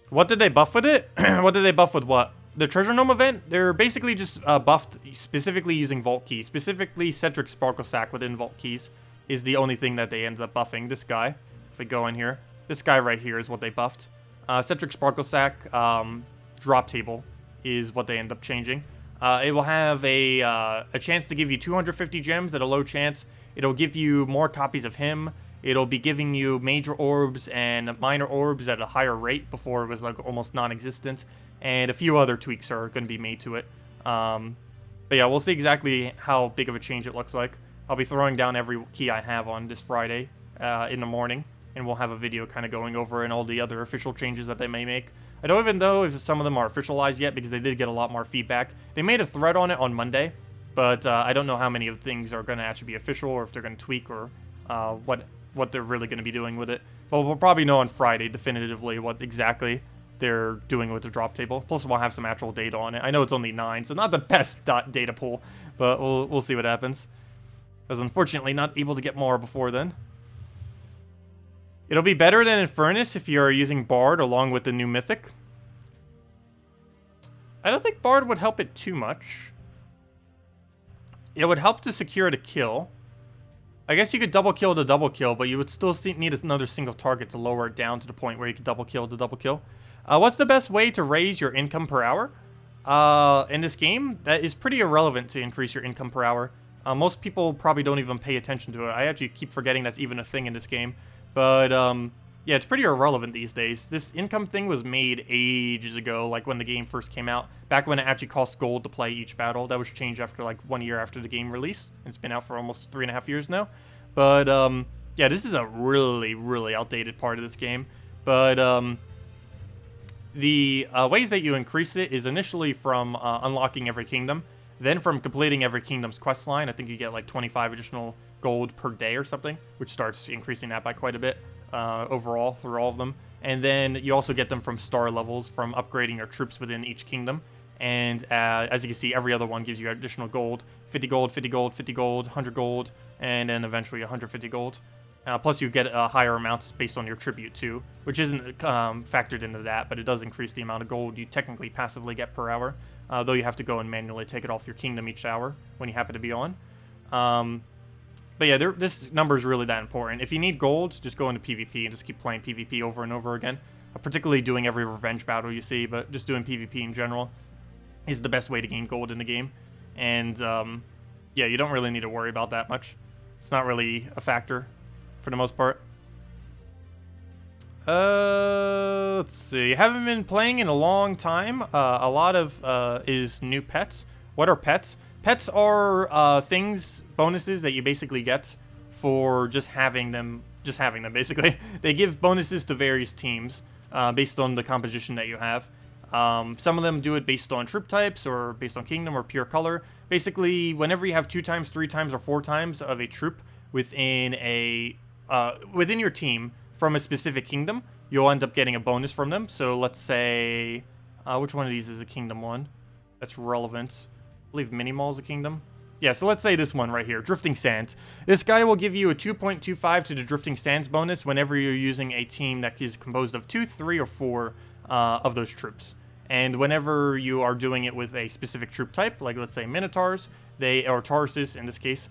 What did they buff with it? What did they buff with what? The Treasure Gnome event? They're basically just buffed specifically using Vault Keys. Specifically, Cedric Sparkle Sack within Vault Keys is the only thing that they ended up buffing. This guy, if we go in here, this guy right here is what they buffed. Cedric Sparkle Sack drop table is what they end up changing. It will have a chance to give you 250 gems at a low chance. It'll give you more copies of him. It'll be giving you major orbs and minor orbs at a higher rate. Before it was like almost non-existent. And a few other tweaks are going to be made to it. But yeah, we'll see exactly how big of a change it looks like. I'll be throwing down every key I have on this Friday in the morning. And we'll have a video kind of going over and all the other official changes that they may make. I don't even know if some of them are officialized yet because they did get a lot more feedback. They made a thread on it on Monday. But I don't know how many of the things are going to actually be official or if they're going to tweak or what they're really going to be doing with it. But we'll probably know on Friday definitively what exactly they're doing with the drop table. Plus we'll have some actual data on it. I know it's only 9, so not the best data pool, but we'll see what happens. I was unfortunately not able to get more before then. It'll be better than Infernus if you're using Bard along with the new Mythic. I don't think Bard would help it too much. It would help to secure the kill. I guess you could double kill the double kill, but you would still need another single target to lower it down to the point where you could double kill the double kill. What's the best way to raise your income per hour? In this game, that is pretty irrelevant to increase your income per hour. Most people probably don't even pay attention to it. I actually keep forgetting that's even a thing in this game. But, yeah, it's pretty irrelevant these days. This income thing was made ages ago, like when the game first came out. Back when it actually cost gold to play each battle. That was changed after like 1 year after the game release. It's been out for almost 3.5 years now. But, yeah, this is a really, really outdated part of this game. But, the ways that you increase it is initially from unlocking every kingdom. Then from completing every kingdom's quest line. I think you get like 25 additional gold per day or something, which starts increasing that by quite a bit. Overall through all of them. And then you also get them from star levels from upgrading your troops within each kingdom. And as you can see, every other one gives you additional gold. 50 gold, 50 gold, 50 gold, 100 gold, and then eventually 150 gold. Plus you get higher amounts based on your tribute too, which isn't factored into that, but it does increase the amount of gold you technically passively get per hour. Though you have to go and manually take it off your kingdom each hour when you happen to be on. But yeah, this number is really that important. If you need gold, just go into PvP and just keep playing PvP over and over again. Particularly doing every revenge battle you see, but just doing PvP in general is the best way to gain gold in the game. And yeah, you don't really need to worry about that much. It's not really a factor for the most part. Let's see. Haven't been playing in a long time. A lot of is new pets. What are pets? Pets are bonuses that you basically get for just having them basically. They give bonuses to various teams based on the composition that you have. Some of them do it based on troop types or based on kingdom or pure color. Basically, whenever you have 2 times, 3 times, or 4 times of a troop within your team from a specific kingdom, you'll end up getting a bonus from them. So let's say, which one of these is a kingdom one that's relevant? I believe Minimal is a kingdom. Yeah, so let's say this one right here, Drifting Sands. This guy will give you a 2.25 to the Drifting Sands bonus whenever you're using a team that is composed of 2, 3, or 4 of those troops. And whenever you are doing it with a specific troop type, like let's say Minotaurs, or Tauruses in this case,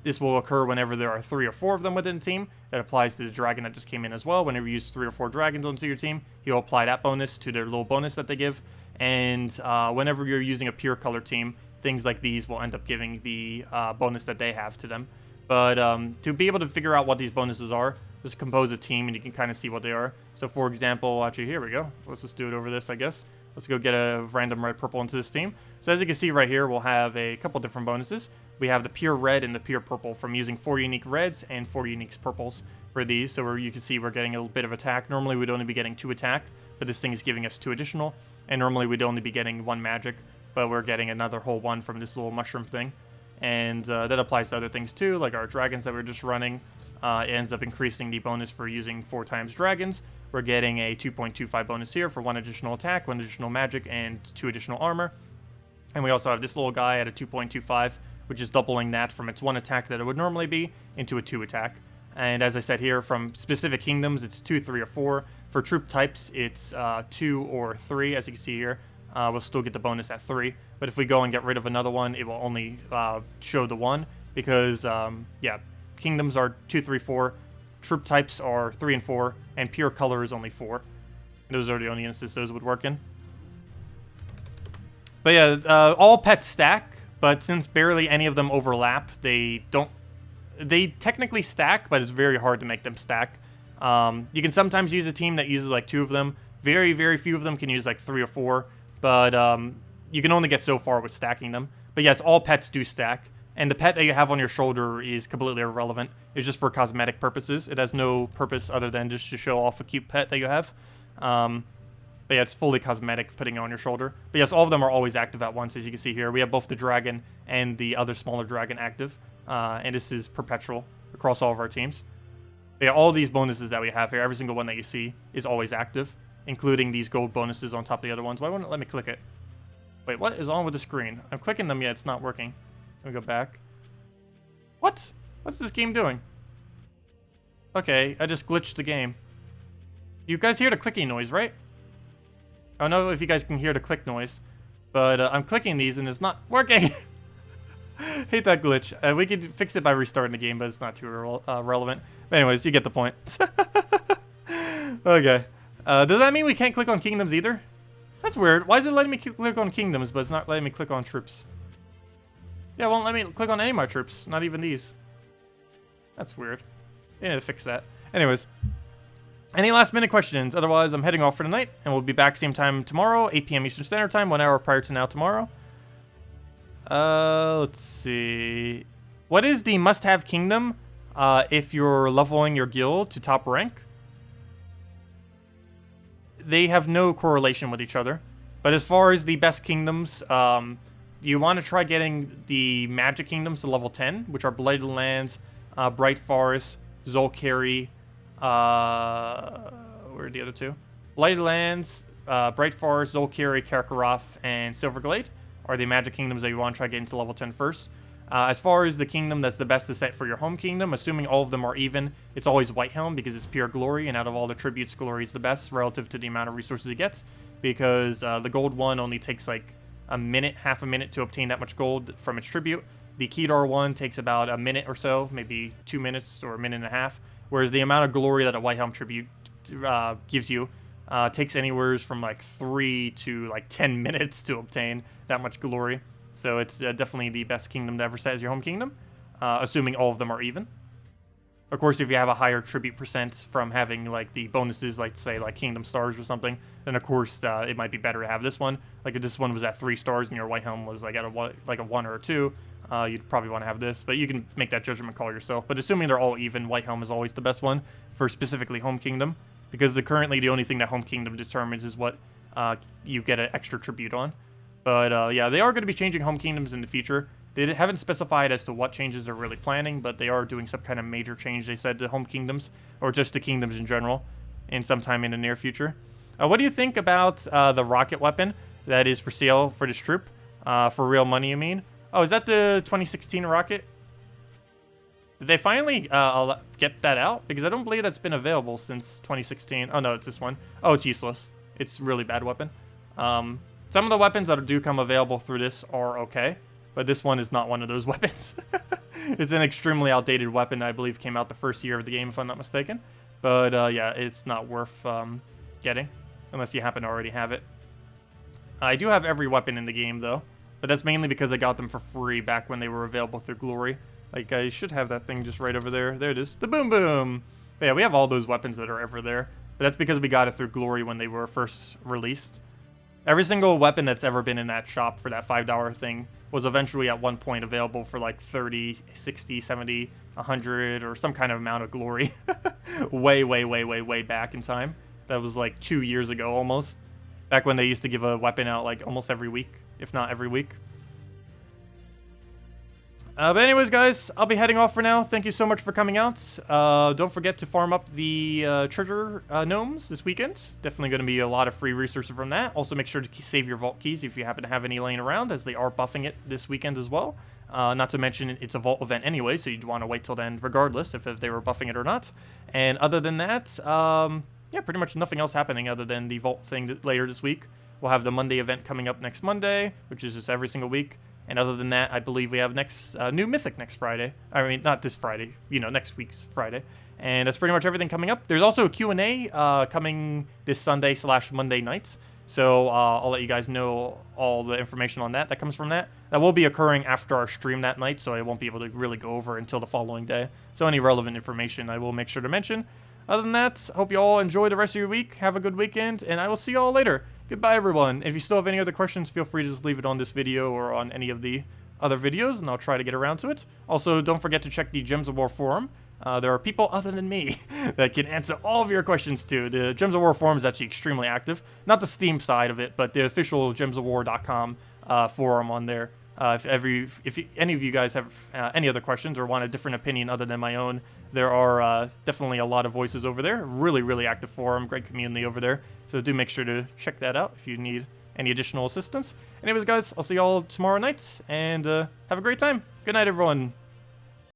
this will occur whenever there are 3 or 4 of them within the team. That applies to the dragon that just came in as well. Whenever you use 3 or 4 dragons onto your team, you'll apply that bonus to their little bonus that they give. And whenever you're using a pure color team, things like these will end up giving the bonus that they have to them. But to be able to figure out what these bonuses are, just compose a team and you can kind of see what they are. So for example, actually here we go. Let's just do it over this, I guess. Let's go get a random red purple into this team. So as you can see right here, we'll have a couple different bonuses. We have the pure red and the pure purple from using 4 unique reds and 4 unique purples for these. So you can see we're getting a little bit of attack. Normally we'd only be getting 2 attack, but this thing is giving us 2 additional. And normally we'd only be getting 1 magic, but we're getting another whole 1 from this little mushroom thing. And that applies to other things too, like our dragons that we're just running. It ends up increasing the bonus for using 4 times dragons. We're getting a 2.25 bonus here for 1 additional attack, 1 additional magic, and 2 additional armor. And we also have this little guy at a 2.25, which is doubling that from its 1 attack that it would normally be into a 2 attack. And as I said here, from specific kingdoms, it's 2, 3, or 4. For troop types, it's 2 or 3, as you can see here. We'll still get the bonus at 3. But if we go and get rid of another one, it will only show the 1. Because, yeah, kingdoms are 2, 3, 4. Troop types are 3 and 4. And pure color is only 4. And those are the only instances those would work in. But yeah, all pets stack. But since barely any of them overlap, they technically stack, but it's very hard to make them stack. You can sometimes use a team that uses like 2 of them. Very, very few of them can use like 3 or 4. But you can only get so far with stacking them. But yes, all pets do stack. And the pet that you have on your shoulder is completely irrelevant. It's just for cosmetic purposes. It has no purpose other than just to show off a cute pet that you have. But yeah, it's fully cosmetic putting it on your shoulder. But yes, all of them are always active at once, as you can see here. We have both the dragon and the other smaller dragon active. And this is perpetual across all of our teams. But yeah, all these bonuses that we have here, every single one that you see is always active, including these gold bonuses on top of the other ones. Why wouldn't it let me click it? Wait, what is on with the screen? I'm clicking them, yet it's not working. Let me go back. What? What's this game doing? Okay, I just glitched the game. You guys hear the clicking noise, right? I don't know if you guys can hear the click noise, but I'm clicking these and it's not working. Hate that glitch. We could fix it by restarting the game, but it's not too relevant. But anyways, you get the point. Okay. Does that mean we can't click on kingdoms either? That's weird. Why is it letting me click on kingdoms, but it's not letting me click on troops? Yeah, it won't let me click on any of my troops, not even these. That's weird. They need to fix that. Anyways, any last minute questions? Otherwise, I'm heading off for tonight, and we'll be back same time tomorrow, 8 p.m. Eastern Standard Time, 1 hour prior to now tomorrow. Let's see. What is the must-have kingdom if you're leveling your guild to top rank? They have no correlation with each other. But as far as the best kingdoms, you want to try getting the magic kingdoms to level 10, which are Blighted Lands, Bright Forest, Zolkari, where are the other two? Blighted Lands, Bright Forest, Zolkari, Karkaroth, and Silverglade are the magic kingdoms that you want to try getting to level 10 first. As far as the kingdom that's the best to set for your home kingdom, assuming all of them are even, it's always Whitehelm because it's pure glory, and out of all the tributes, glory is the best relative to the amount of resources it gets, because the gold one only takes like a minute, half a minute to obtain that much gold from its tribute. The Kedar one takes about a minute or so, maybe 2 minutes or a minute and a half, whereas the amount of glory that a Whitehelm tribute gives you takes anywhere from like 3 to like 10 minutes to obtain that much glory. So it's definitely the best kingdom to ever set as your home kingdom, assuming all of them are even. Of course, if you have a higher tribute percent from having like the bonuses, like say like Kingdom Stars or something, then of course it might be better to have this one. Like if this one was at 3 stars and your Whitehelm was like at a 1 or a 2, you'd probably want to have this. But you can make that judgment call yourself. But assuming they're all even, Whitehelm is always the best one for specifically home kingdom, because currently the only thing that home kingdom determines is what you get an extra tribute on. But yeah, they are going to be changing home kingdoms in the future. They haven't specified as to what changes they're really planning, but they are doing some kind of major change, they said, to home kingdoms, or just to kingdoms in general, in sometime in the near future. What do you think about the rocket weapon that is for sale for this troop? For real money, you mean? Oh, is that the 2016 rocket? Did they finally get that out? Because I don't believe that's been available since 2016. Oh, no, it's this one. Oh, it's useless. It's a really bad weapon. Some of the weapons that do come available through this are okay, but this one is not one of those weapons. It's an extremely outdated weapon. I believe came out the first year of the game, if I'm not mistaken. But yeah, it's not worth getting, unless you happen to already have it. I do have every weapon in the game, though, but that's mainly because I got them for free back when they were available through Glory. Like, I should have that thing just right over there. There it is. The Boom Boom! But yeah, we have all those weapons that are ever there, but that's because we got it through Glory when they were first released. Every single weapon that's ever been in that shop for that $5 thing was eventually at one point available for like 30, 60, 70, 100, or some kind of amount of glory. way back in time. That was like 2 years ago almost. Back when they used to give a weapon out like almost every week, if not every week. But anyways, guys, I'll be heading off for now. Thank you so much for coming out. Don't forget to farm up the treasure gnomes this weekend. Definitely going to be a lot of free resources from that. Also, make sure to save your vault keys if you happen to have any laying around, as they are buffing it this weekend as well. Not to mention, it's a vault event anyway, so you'd want to wait till then regardless if they were buffing it or not. And other than that, yeah, pretty much nothing else happening other than the vault thing later this week. We'll have the Monday event coming up next Monday, which is just every single week. And other than that, I believe we have next new Mythic next Friday. I mean, not this Friday, you know, next week's Friday. And that's pretty much everything coming up. There's also a Q&A coming this Sunday/Monday nights. So I'll let you guys know all the information on that comes from that. That will be occurring after our stream that night, so I won't be able to really go over until the following day. So any relevant information I will make sure to mention. Other than that, I hope you all enjoy the rest of your week. Have a good weekend, and I will see you all later. Goodbye, everyone. If you still have any other questions, feel free to just leave it on this video or on any of the other videos, and I'll try to get around to it. Also, don't forget to check the Gems of War forum. There are people other than me that can answer all of your questions too. The Gems of War forum is actually extremely active. Not the Steam side of it, but the official gemsofwar.com forum on there. If any of you guys have any other questions or want a different opinion other than my own, there are definitely a lot of voices over there. Really active forum, great community over there. So do make sure to check that out if you need any additional assistance. Anyways, guys, I'll see you all tomorrow night, and have a great time. Good night, everyone.